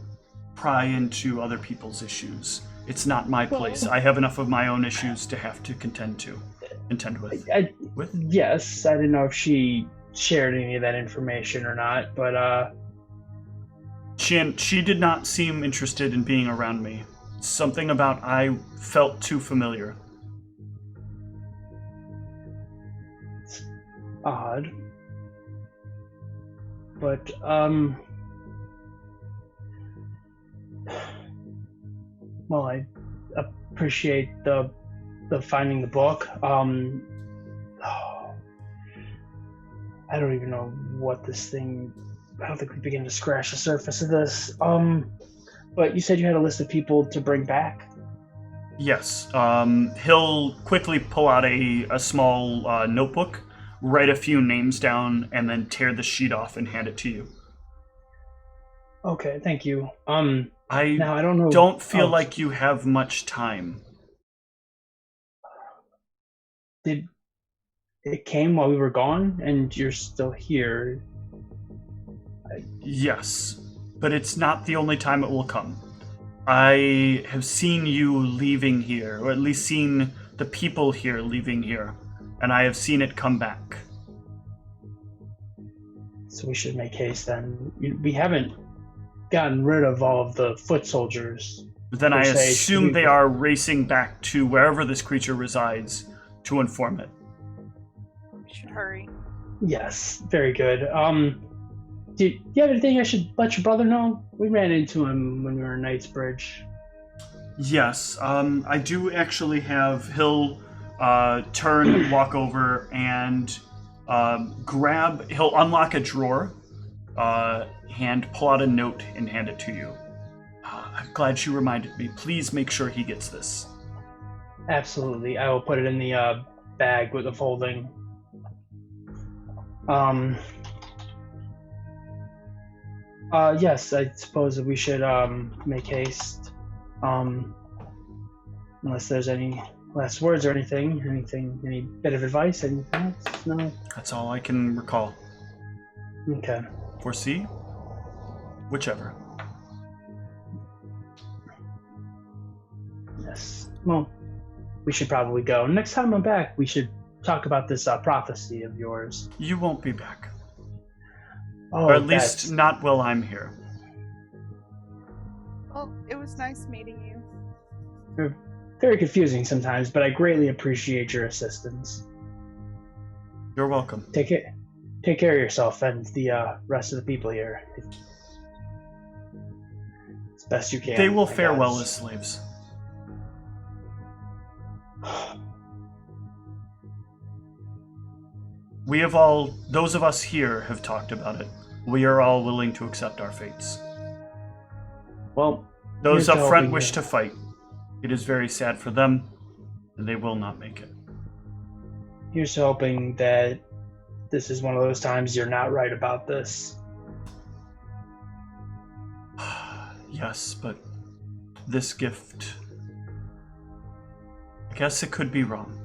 pry into other people's issues. It's not my place. I have enough of my own issues to have to contend with. Yes, I didn't know if she shared any of that information or not, but she did not seem interested in being around me. Something about I felt too familiar. It's odd. But well, I appreciate the finding the book. I don't even know what this thing. I don't think we begin to scratch the surface of this. But you said you had a list of people to bring back? Yes. He'll quickly pull out a small notebook, write a few names down, and then tear the sheet off and hand it to you. Okay, thank you. I don't know. Don't feel like you have much time. It came while we were gone, and you're still here? Yes, but it's not the only time it will come. I have seen you leaving here, or at least seen the people here leaving here, and I have seen it come back. So we should make haste then. We haven't gotten rid of all of the foot soldiers. Then I Per se, assume they are racing back to wherever this creature resides to inform it. We should hurry. Yes, very good. Do you have anything I should let your brother know? We ran into him when we were in Knightsbridge. Yes, I do actually have. He'll turn, walk over, and he'll unlock a drawer, pull out a note, and hand it to you. I'm glad you reminded me. Please make sure he gets this. Absolutely. I will put it in the bag with the folding. Yes, I suppose that we should make haste. Unless there's any last words or anything, any bit of advice, anything else? No? That's all I can recall. Okay. Foresee? Whichever. Yes. Well, we should probably go. Next time I'm back, we should talk about this prophecy of yours. You won't be back. Oh, or at least not while I'm here. Well, it was nice meeting you. You're very confusing sometimes, but I greatly appreciate your assistance. You're welcome. Take care of yourself and the rest of the people here. As best you can. They will I fare guess. well as slaves. Those of us here have talked about it. We are all willing to accept our fates. Well, those here's up to front hoping wish that- to fight. It is very sad for them, and they will not make it. Here's to hoping that this is one of those times you're not right about this. Yes, but this gift... I guess it could be wrong.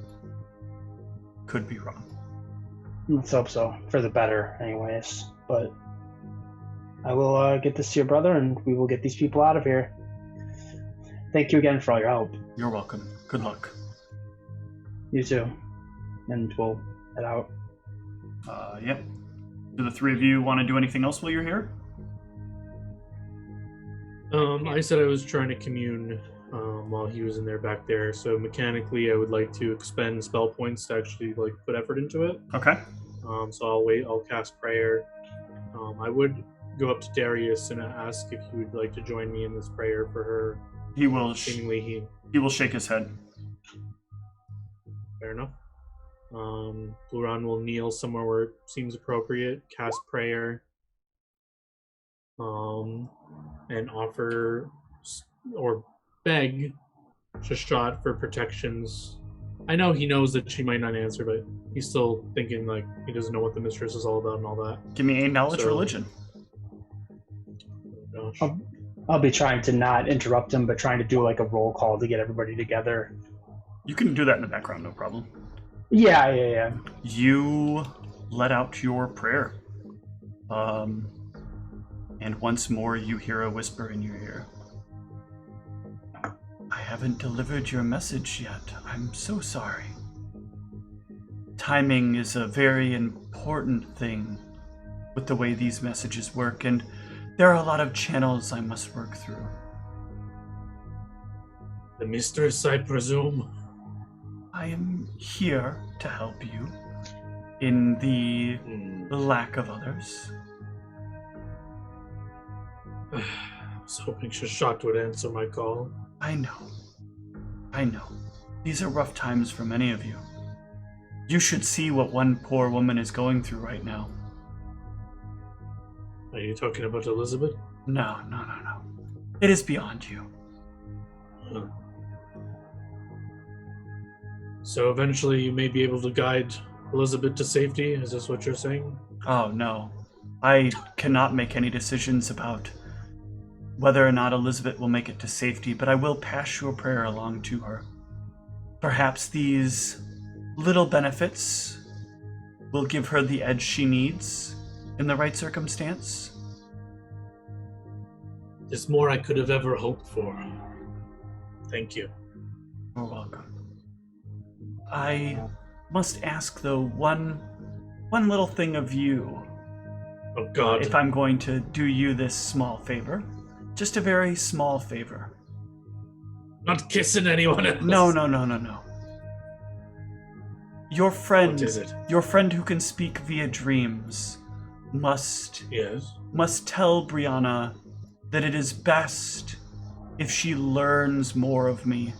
Could be wrong. Let's hope so. For the better, anyways. But I will get this to your brother, and we will get these people out of here. Thank you again for all your help. You're welcome. Good luck. You too. And we'll head out. Yep. Do the three of you want to do anything else while you're here? I said I was trying to commune while he was in there back there, so mechanically I would like to expend spell points to actually put effort into it. Okay. So I'll wait. I'll cast prayer. I would go up to Darius and ask if he would like to join me in this prayer for her. He will. Seemingly He will shake his head. Fair enough. Bluron will kneel somewhere where it seems appropriate, cast prayer, and offer or beg Shashat for protections. I know he knows that she might not answer, but he's still thinking he doesn't know what the mistress is all about and all that. Give me a knowledge religion. Oh, gosh. I'll be trying to not interrupt him, but trying to do a roll call to get everybody together. You can do that in the background, no problem. Yeah. You let out your prayer. And once more you hear a whisper in your ear. I haven't delivered your message yet. I'm so sorry. Timing is a very important thing with the way these messages work, and there are a lot of channels I must work through. The mistress, I presume. I am here to help you in the lack of others. I was hoping Shashat would answer my call. I know. These are rough times for many of you. You should see what one poor woman is going through right now. Are you talking about Elizabeth? No. It is beyond you. Huh. So eventually you may be able to guide Elizabeth to safety? Is this what you're saying? Oh, no. I cannot make any decisions about whether or not Elizabeth will make it to safety, but I will pass your prayer along to her. Perhaps these little benefits will give her the edge she needs in the right circumstance. There's more I could have ever hoped for. Thank you. You're welcome. I Must ask, though, one little thing of you. Oh, God. If I'm going to do you this small favor. Just a very small favor. Not kissing anyone else. No. Your friend... What is it? Your friend who can speak via dreams must tell Brianna that it is best if she learns more of me.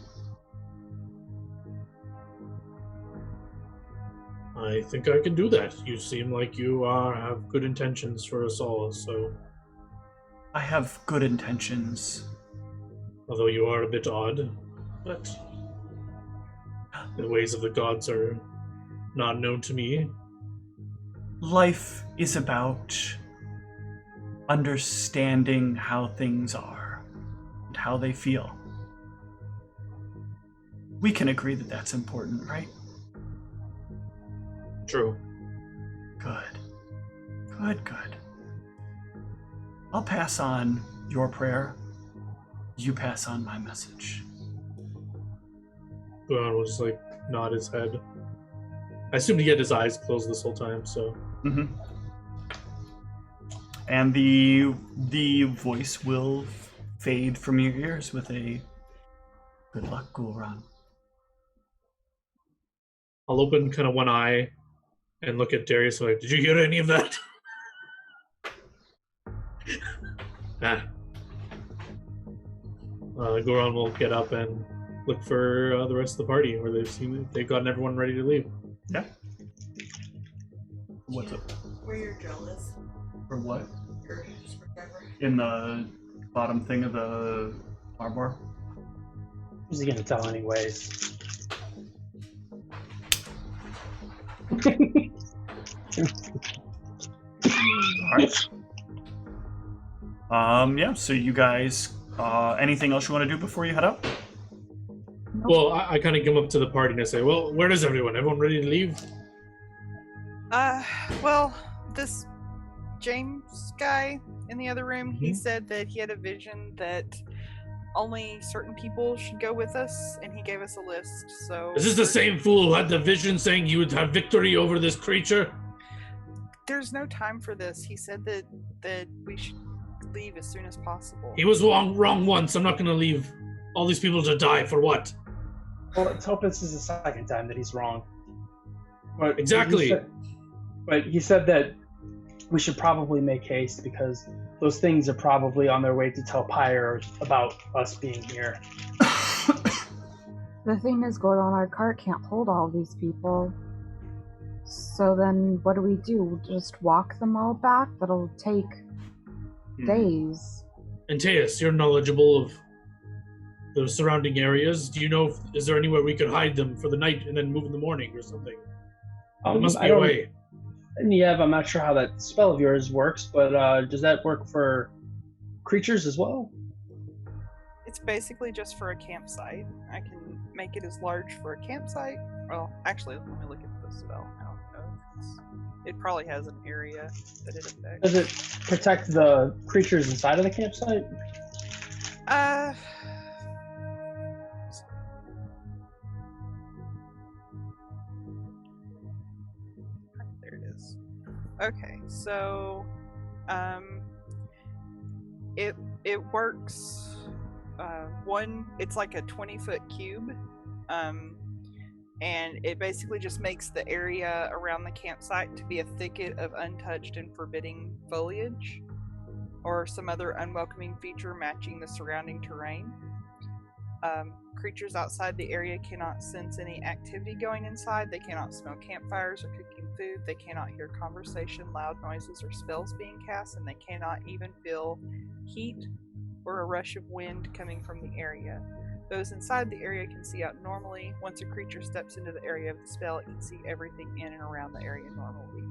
I think I can do that. You seem like you have good intentions for us all, so... I have good intentions. Although you are a bit odd, but the ways of the gods are not known to me. Life is about understanding how things are and how they feel. We can agree that that's important, right? True. Good. I'll pass on your prayer. You pass on my message. Goran will just nod his head. I assumed he had his eyes closed this whole time, so. Mm-hmm. And the voice will fade from your ears with a good luck, Gulran. I'll open kind of one eye and look at Darius like, did you hear any of that? Goran will get up and look for the rest of the party, where they've gotten everyone ready to leave. Yeah. What's up? Where your drill is. For what? Your screwdriver. In the bottom thing of the bar. Who's he gonna tell anyways? Alright. Yeah, so you guys, anything else you want to do before you head out? Nope. Well, I kind of come up to the party and I say, well, where is everyone? Everyone ready to leave? Well, this James guy in the other room, he Mhm. said that he had a vision that only certain people should go with us, and he gave us a list, so... Is this the same fool who had the vision saying you would have victory over this creature? There's no time for this. He said that we should leave as soon as possible. He was wrong once. I'm not going to leave all these people to die for what? Well, let's hope this is the second time that he's wrong. But Exactly. He said that we should probably make haste because those things are probably on their way to tell Pyre about us being here. The thing is, Gordon, our cart can't hold all these people. So then what do? Just walk them all back? That'll take days. Antaeus, you're knowledgeable of the surrounding areas. Do you know is there anywhere we could hide them for the night and then move in the morning or something? There must be a way. Yeah, I'm not sure how that spell of yours works, but does that work for creatures as well? It's basically just for a campsite. I can make it as large for a campsite. Well, actually, let me look at the spell. I don't know. It probably has an area that it affects. Does it protect the creatures inside of the campsite? There it is. Okay, so it works. It's like a 20-foot cube, and it basically just makes the area around the campsite to be a thicket of untouched and forbidding foliage, or some other unwelcoming feature matching the surrounding terrain. Creatures outside the area cannot sense any activity going inside. They cannot smell campfires or cooking food. They cannot hear conversation, loud noises, or spells being cast, and they cannot even feel heat or a rush of wind coming from the area. Those inside the area can see out normally. Once a creature steps into the area of the spell, it can see everything in and around the area normally.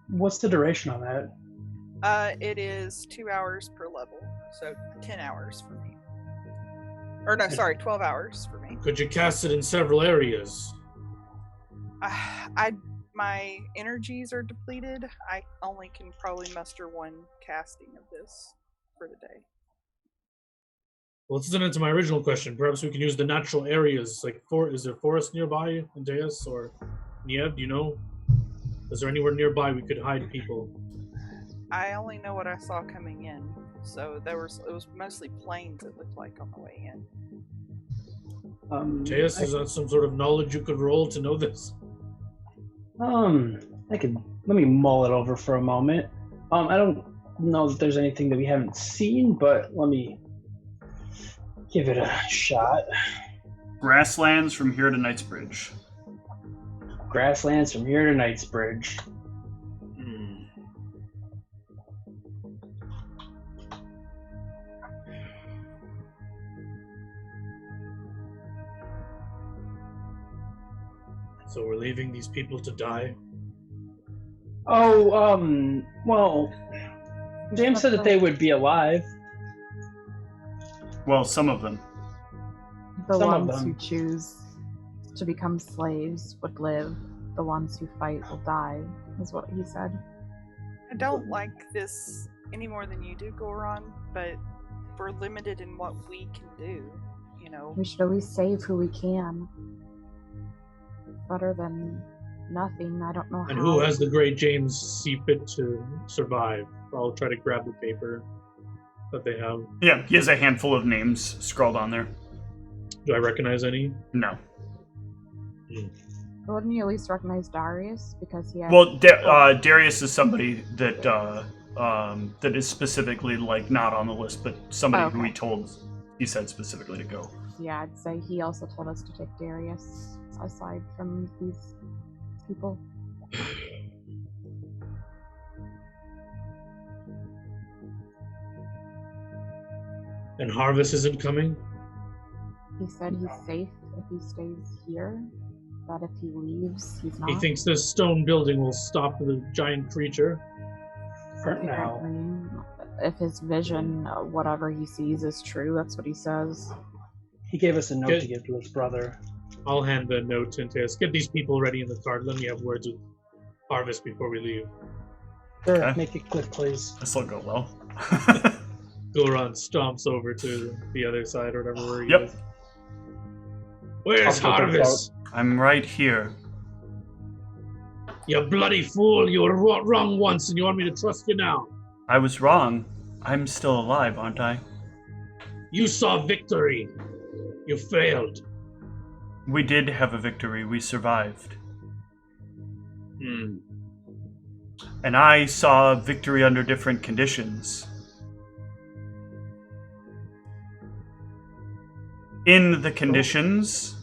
What's the duration on that? It is 2 hours per level, so 10 hours for me. Or no, sorry, 12 hours for me. Could you cast it in several areas? My energies are depleted. I only can probably muster one casting of this for the day. Well, this isn't into my original question. Perhaps we can use the natural areas. Like, is there forest nearby in Deus or Niev? Do you know? Is there anywhere nearby we could hide people? I only know what I saw coming in, so it was mostly plains. It looked like on the way in. Deus, is that some sort of knowledge you could roll to know this? Let me mull it over for a moment. I don't know if there's anything that we haven't seen, but let me give it a shot. Grasslands from here to Knightsbridge. Grasslands from here to Knightsbridge. So we're leaving these people to die? Oh, well, James said that they would be alive. Well, some of them. The Some of ones them. who choose to become slaves would live. The ones who fight will die, is what he said. I don't like this any more than you do, Goron, but we're limited in what we can do, you know. We should at least save who we can. Better than nothing. I don't know how. And who has the great James see fit to survive? I'll try to grab the paper that they have. Yeah, he has a handful of names scrawled on there. Do I recognize any? No. Wouldn't you at least recognize Darius? Because he has... Well, Darius is somebody that that is specifically like not on the list, but somebody who he said specifically to go. Yeah, I'd say he also told us to take Darius aside from these people. And Harvest isn't coming? He said he's safe if he stays here, but if he leaves, he's not. He thinks this stone building will stop the giant creature. For now. Apparently, if his vision, whatever he sees, is true, that's what he says. He gave us a note Good. to give to his brother. I'll hand the note to Antaeus. Get these people ready in the cart. Let me have words with Harvest before we leave. Sure, Okay. make it quick, please. This'll go well. Goron stomps over to the other side or whatever. Where he Yep. is. Where's I'll put this Harvest? I'm right here. You bloody fool! You were wrong once, and you want me to trust you now. I was wrong. I'm still alive, aren't I? You saw victory. You failed. We did have a victory. We survived. And I saw victory under different conditions. In the conditions,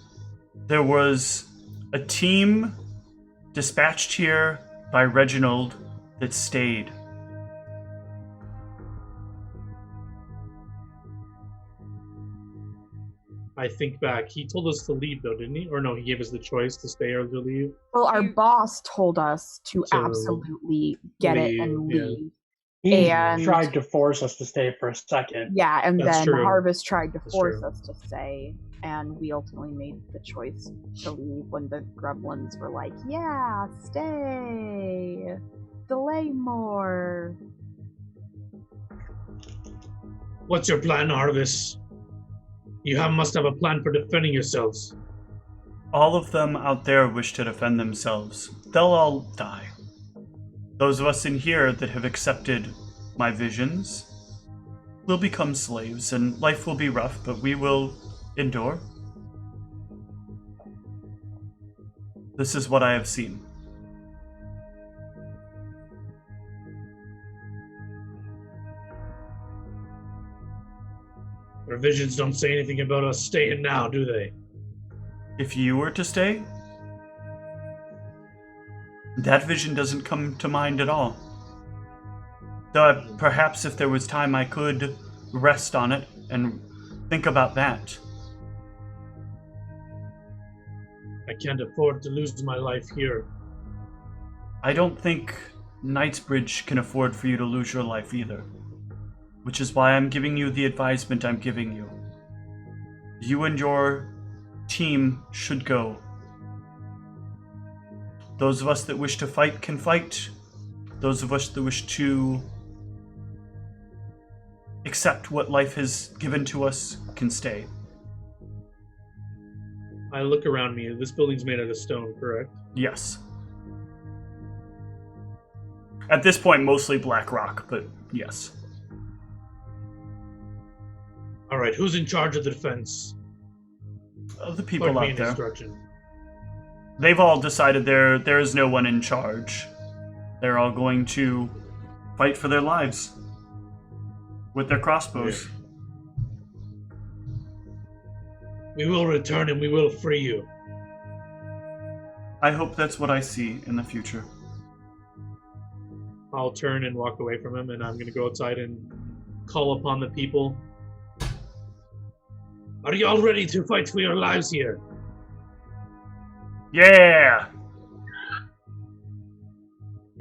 there was a team dispatched here by Reginald that stayed. I think back. He told us to leave, though, didn't he? Or no, he gave us the choice to stay or to leave. Well, our You- boss told us to So, absolutely get it and leave, yeah. leave. He And- tried to force us to stay for a second. Yeah, and That's then true. Harvest tried to That's force true. us to stay, and we ultimately made the choice to leave when the gremlins were like, yeah, stay, delay more. What's your plan, Harvest? You must have a plan for defending yourselves. All of them out there wish to defend themselves. They'll all die. Those of us in here that have accepted my visions will become slaves, and life will be rough, but we will endure. This is what I have seen. Our visions don't say anything about us staying now, do they? If you were to stay, that vision doesn't come to mind at all. Though perhaps if there was time I could rest on it and think about that. I can't afford to lose my life here. I don't think Knightsbridge can afford for you to lose your life either. Which is why I'm giving you the advisement I'm giving you. You and your team should go. Those of us that wish to fight can fight. Those of us that wish to accept what life has given to us can stay. I look around me. This building's made out of stone, correct? Yes. At this point, mostly black rock, but yes. All right, who's in charge of the defense? The people Point me out in there. this direction. They've all decided there is no one in charge. They're all going to fight for their lives with their crossbows. We will return and we will free you. I hope that's what I see in the future. I'll turn and walk away from him, and I'm going to go outside and call upon the people. Are you all ready to fight for your lives here? Yeah!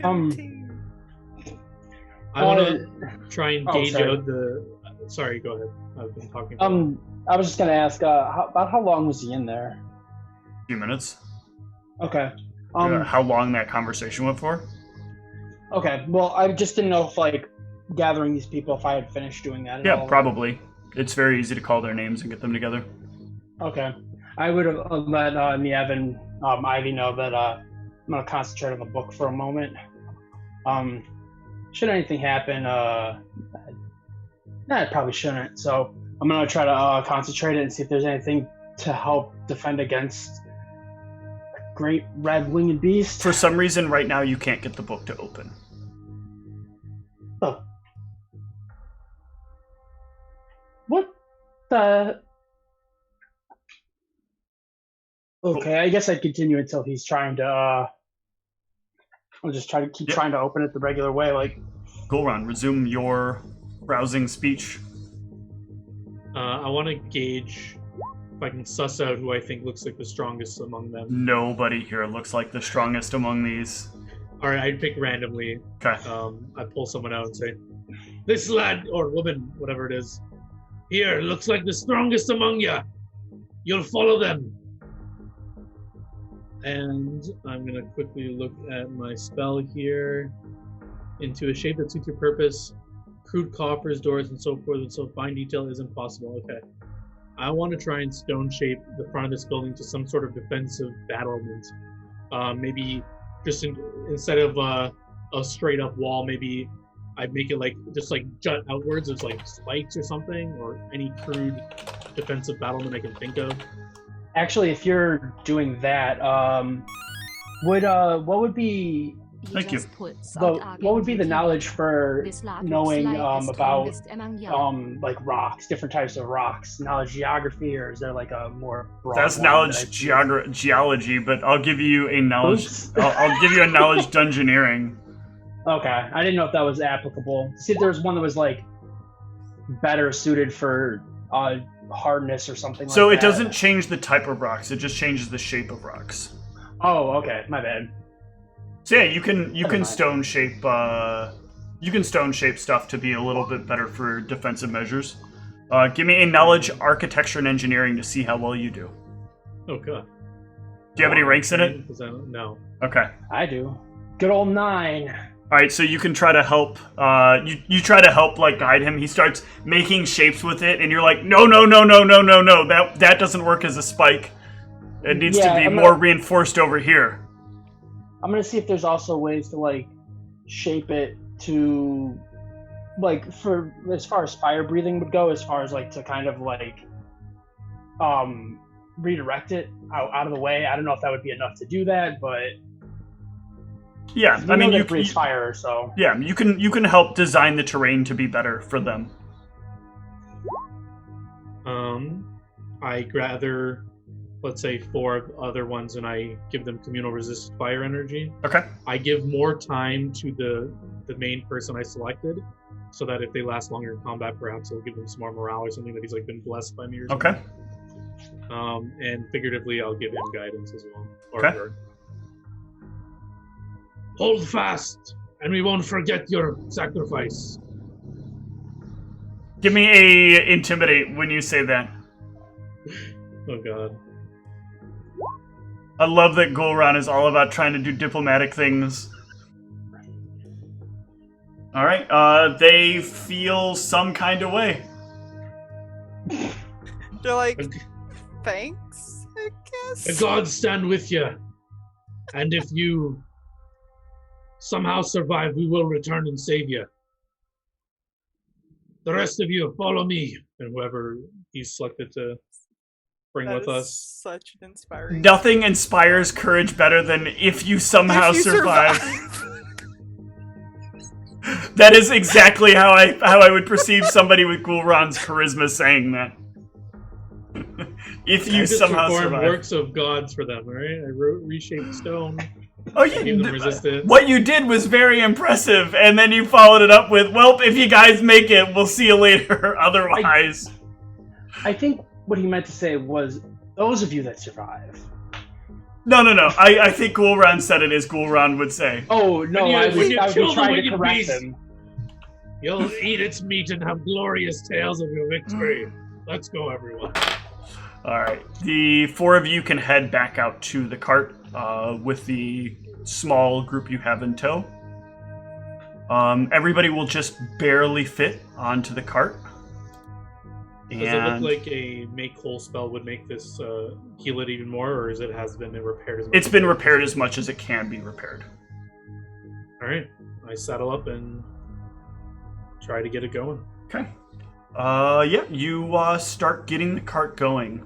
I want to try and gauge sorry. out the... Sorry, go ahead. I've been talking. I was just gonna ask, about how long was he in there? A few minutes. Okay. How long that conversation went for? Okay. Well, I just didn't know if, like, gathering these people, if I had finished doing that at all. Yeah, probably. It's very easy to call their names and get them together. Okay. I would have let Niev and Ivy know that I'm going to concentrate on the book for a moment. Should anything happen, I probably shouldn't. So I'm going to try to concentrate it and see if there's anything to help defend against a great red winged beast. For some reason, right now, you can't get the book to open. Oh. What the... Okay, I guess I'd continue until he's trying to, I'll just try to keep trying to open it the regular way, like... Golron, resume your browsing speech. I want to gauge if I can suss out who I think looks like the strongest among them. Nobody here looks like the strongest among these. Alright, I'd pick randomly. Okay. I pull someone out and say, this lad, or woman, whatever it is, here, looks like the strongest among ya. You'll follow them. And I'm going to quickly look at my spell here. Into a shape that suits your purpose. Crude coffers, doors, and so forth, and so fine detail is impossible. Okay. I want to try and stone shape the front of this building to some sort of defensive battlement. Maybe just instead of a straight up wall, maybe I'd make it like just like jut outwards as like spikes or something, or any crude defensive battlement I can think of. Actually, if you're doing that, what would be Thank you. what would be the knowledge for knowing about like rocks, different types of rocks, knowledge geography, or is there like a more broad That's one knowledge that geology, but I'll give you a knowledge. Oops. I'll give you a knowledge dungeoneering. Okay, I didn't know if that was applicable. See if there was one that was like better suited for hardness or something So like it that. doesn't change the type of rocks; it just changes the shape of rocks. Oh, okay, my bad. So yeah, you can mind. stone shape stuff to be a little bit better for defensive measures. Give me a knowledge, architecture, and engineering to see how well you do. Okay. Do you have any ranks in it? No. Okay. I do. Good old 9. All right, so you can try to help. You try to help, like, guide him. He starts making shapes with it, and you're like, no. That doesn't work as a spike. It needs to be more reinforced over here. I'm gonna see if there's also ways to like shape it to like for as far as fire breathing would go, as far as like to kind of like redirect it out of the way. I don't know if that would be enough to do that, but yeah, I mean you breathe fire, so yeah, you can help design the terrain to be better for them. I gather, let's say 4 other ones, and I give them communal resistant fire energy. Okay. I give more time to the main person I selected, so that if they last longer in combat, perhaps it'll give them some more morale or something that he's like been blessed by me or something. Okay. And figuratively, I'll give him guidance as well. Okay. Hold fast, and we won't forget your sacrifice. Give me a intimidate when you say that. Oh god. I love that Golron is all about trying to do diplomatic things. All right. They feel some kind of way. They're like, The thanks, I guess. the gods stand with you. And if you somehow survive, we will return and save you. The rest of you, follow me. And whoever he's selected to bring That with is us. such an inspiring. Nothing inspires courage better than if you somehow If you survive. That is exactly how I would perceive somebody with Gul'ran's charisma saying that. If I you just somehow performed survive. works of gods for them, right? I reshaped stone. Oh, Gave them resistance. what you did was very impressive, and then you followed it up with, well, if you guys make it, we'll see you later. Otherwise. I think what he meant to say was, those of you that survive. No. I think Gul'ran said it as Gul'ran would say. Oh, no, When I you would be kill the trying to wicked correct beast. him. You'll eat its meat and have glorious tales of your victory. Let's go, everyone. All right. The four of you can head back out to the cart with the small group you have in tow. Everybody will just barely fit onto the cart. Does it look like a make whole spell would make this heal it even more, or has been repaired as much? It's been repaired as much as it can be repaired. All right. I saddle up and try to get it going. Okay. You start getting the cart going.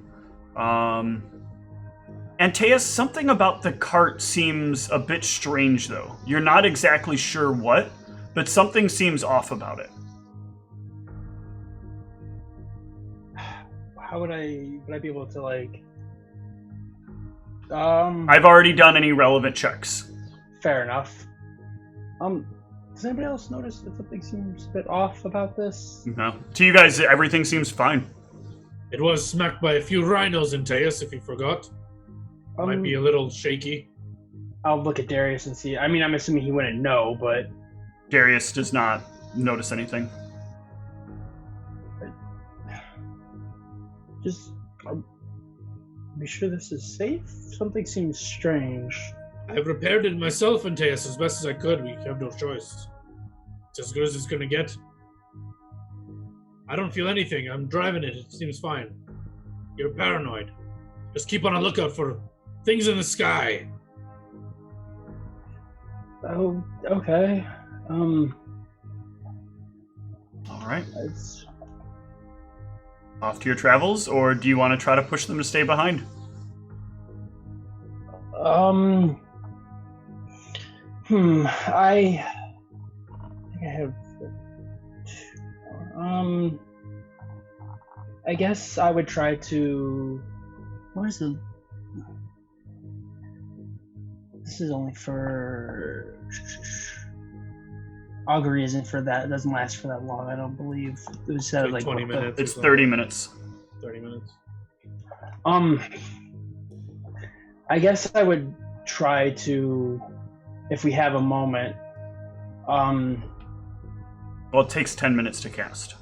Antaeus, something about the cart seems a bit strange, though. You're not exactly sure what, but something seems off about it. How would I be able to, like... I've already done any relevant checks. Fair enough. Does anybody else notice that something seems a bit off about this? No. To you guys, everything seems fine. It was smacked by a few rhinos in Teus, if you forgot. Might be a little shaky. I'll look at Darius and see. I mean, I'm assuming he wouldn't know, but... Darius does not notice anything. Just... be sure this is safe? Something seems strange. I've repaired it myself in Teus as best as I could. We have no choice. It's as good as it's gonna get. I don't feel anything. I'm driving it. It seems fine. You're paranoid. Just keep on a lookout for things in the sky. Oh, okay. All right. It's... Off to your travels, or do you want to try to push them to stay behind? I think I have... I guess I would try to... Where's the... This is only for... Augury isn't for that. It doesn't last for that long, I don't believe. It was said Like 20 minutes. It's 30 minutes. 30 minutes. I guess I would try to, if we have a moment, Well, it takes 10 minutes to cast.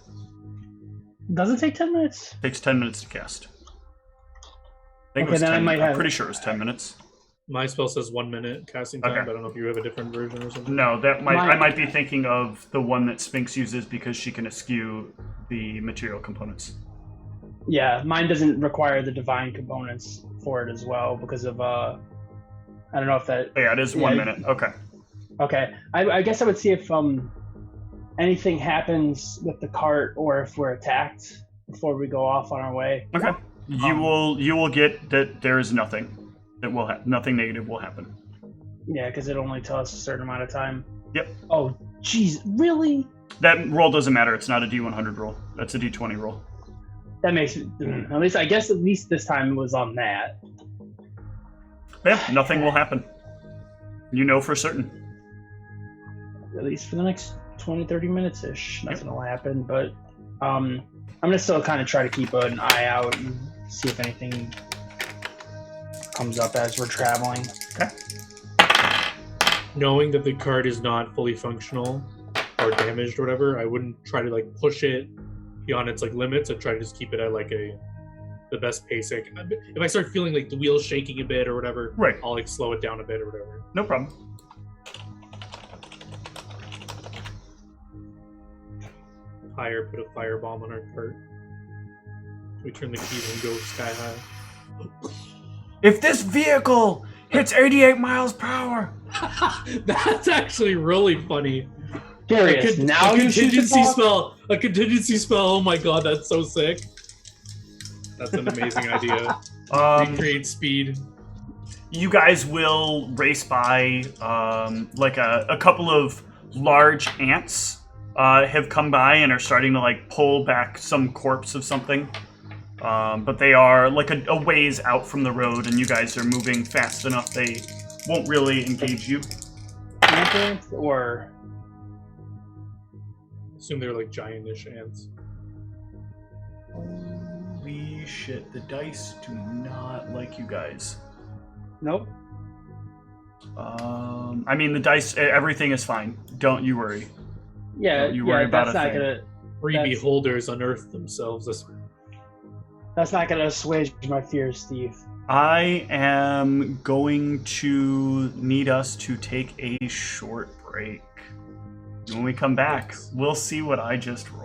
does it take 10 minutes? It takes 10 minutes to cast. I think Okay, it was then 10 I might I'm have- pretty sure it was 10 minutes. My spell says 1 minute casting time, Okay. but I don't know if you have a different version or something. No, I Mine- might be thinking of the one that Sphinx uses because she can eschew the material components. Yeah, mine doesn't require the divine components for it as well because of, I don't know if that... Oh, yeah, it is 1 minute. Okay. Okay, I guess I would see if anything happens with the cart or if we're attacked before we go off on our way. Okay. You will get that there is nothing that will nothing negative will happen. Yeah, because it only tells us a certain amount of time. Yep. Oh, jeez, really? That roll doesn't matter. It's not a D100 roll. That's a D20 roll. That makes it... At least, I guess at least this time it was on that. Yeah, nothing will happen. You know for certain. At least for the next 20-30 minutes-ish. Nothing will happen, but I'm going to still kind of try to keep an eye out and see if anything comes up as we're traveling. Okay. Knowing that the card is not fully functional or damaged or whatever, I wouldn't try to like push it beyond its like limits. I'd try to just keep it at like the best pace. Like, if I start feeling like the wheels shaking a bit or whatever, Right. I'll like slow it down a bit or whatever. No problem. higher, put a firebomb on our cart. We turn the keys and go sky high. If this vehicle hits 88 miles per hour, That's actually really funny. Curious. Now a you shoot the contingency ball? spell. A contingency spell. Oh my god, that's so sick. That's an amazing idea. Recreate speed. you guys will race by like a couple of large ants have come by and are starting to like pull back some corpse of something. But they are like a ways out from the road, and you guys are moving fast enough they won't really engage you. Ants or Assume they're like giantish ants. Holy shit, the dice do not like you guys. nope. I mean, the dice, everything is fine. Don't you worry. Yeah, Don't you worry about that's a not thing. gonna. Three That's- beholders unearthed themselves. That's not gonna assuage my fears, Steve. I am going to need us to take a short break. When we come back, we'll see what I just rolled.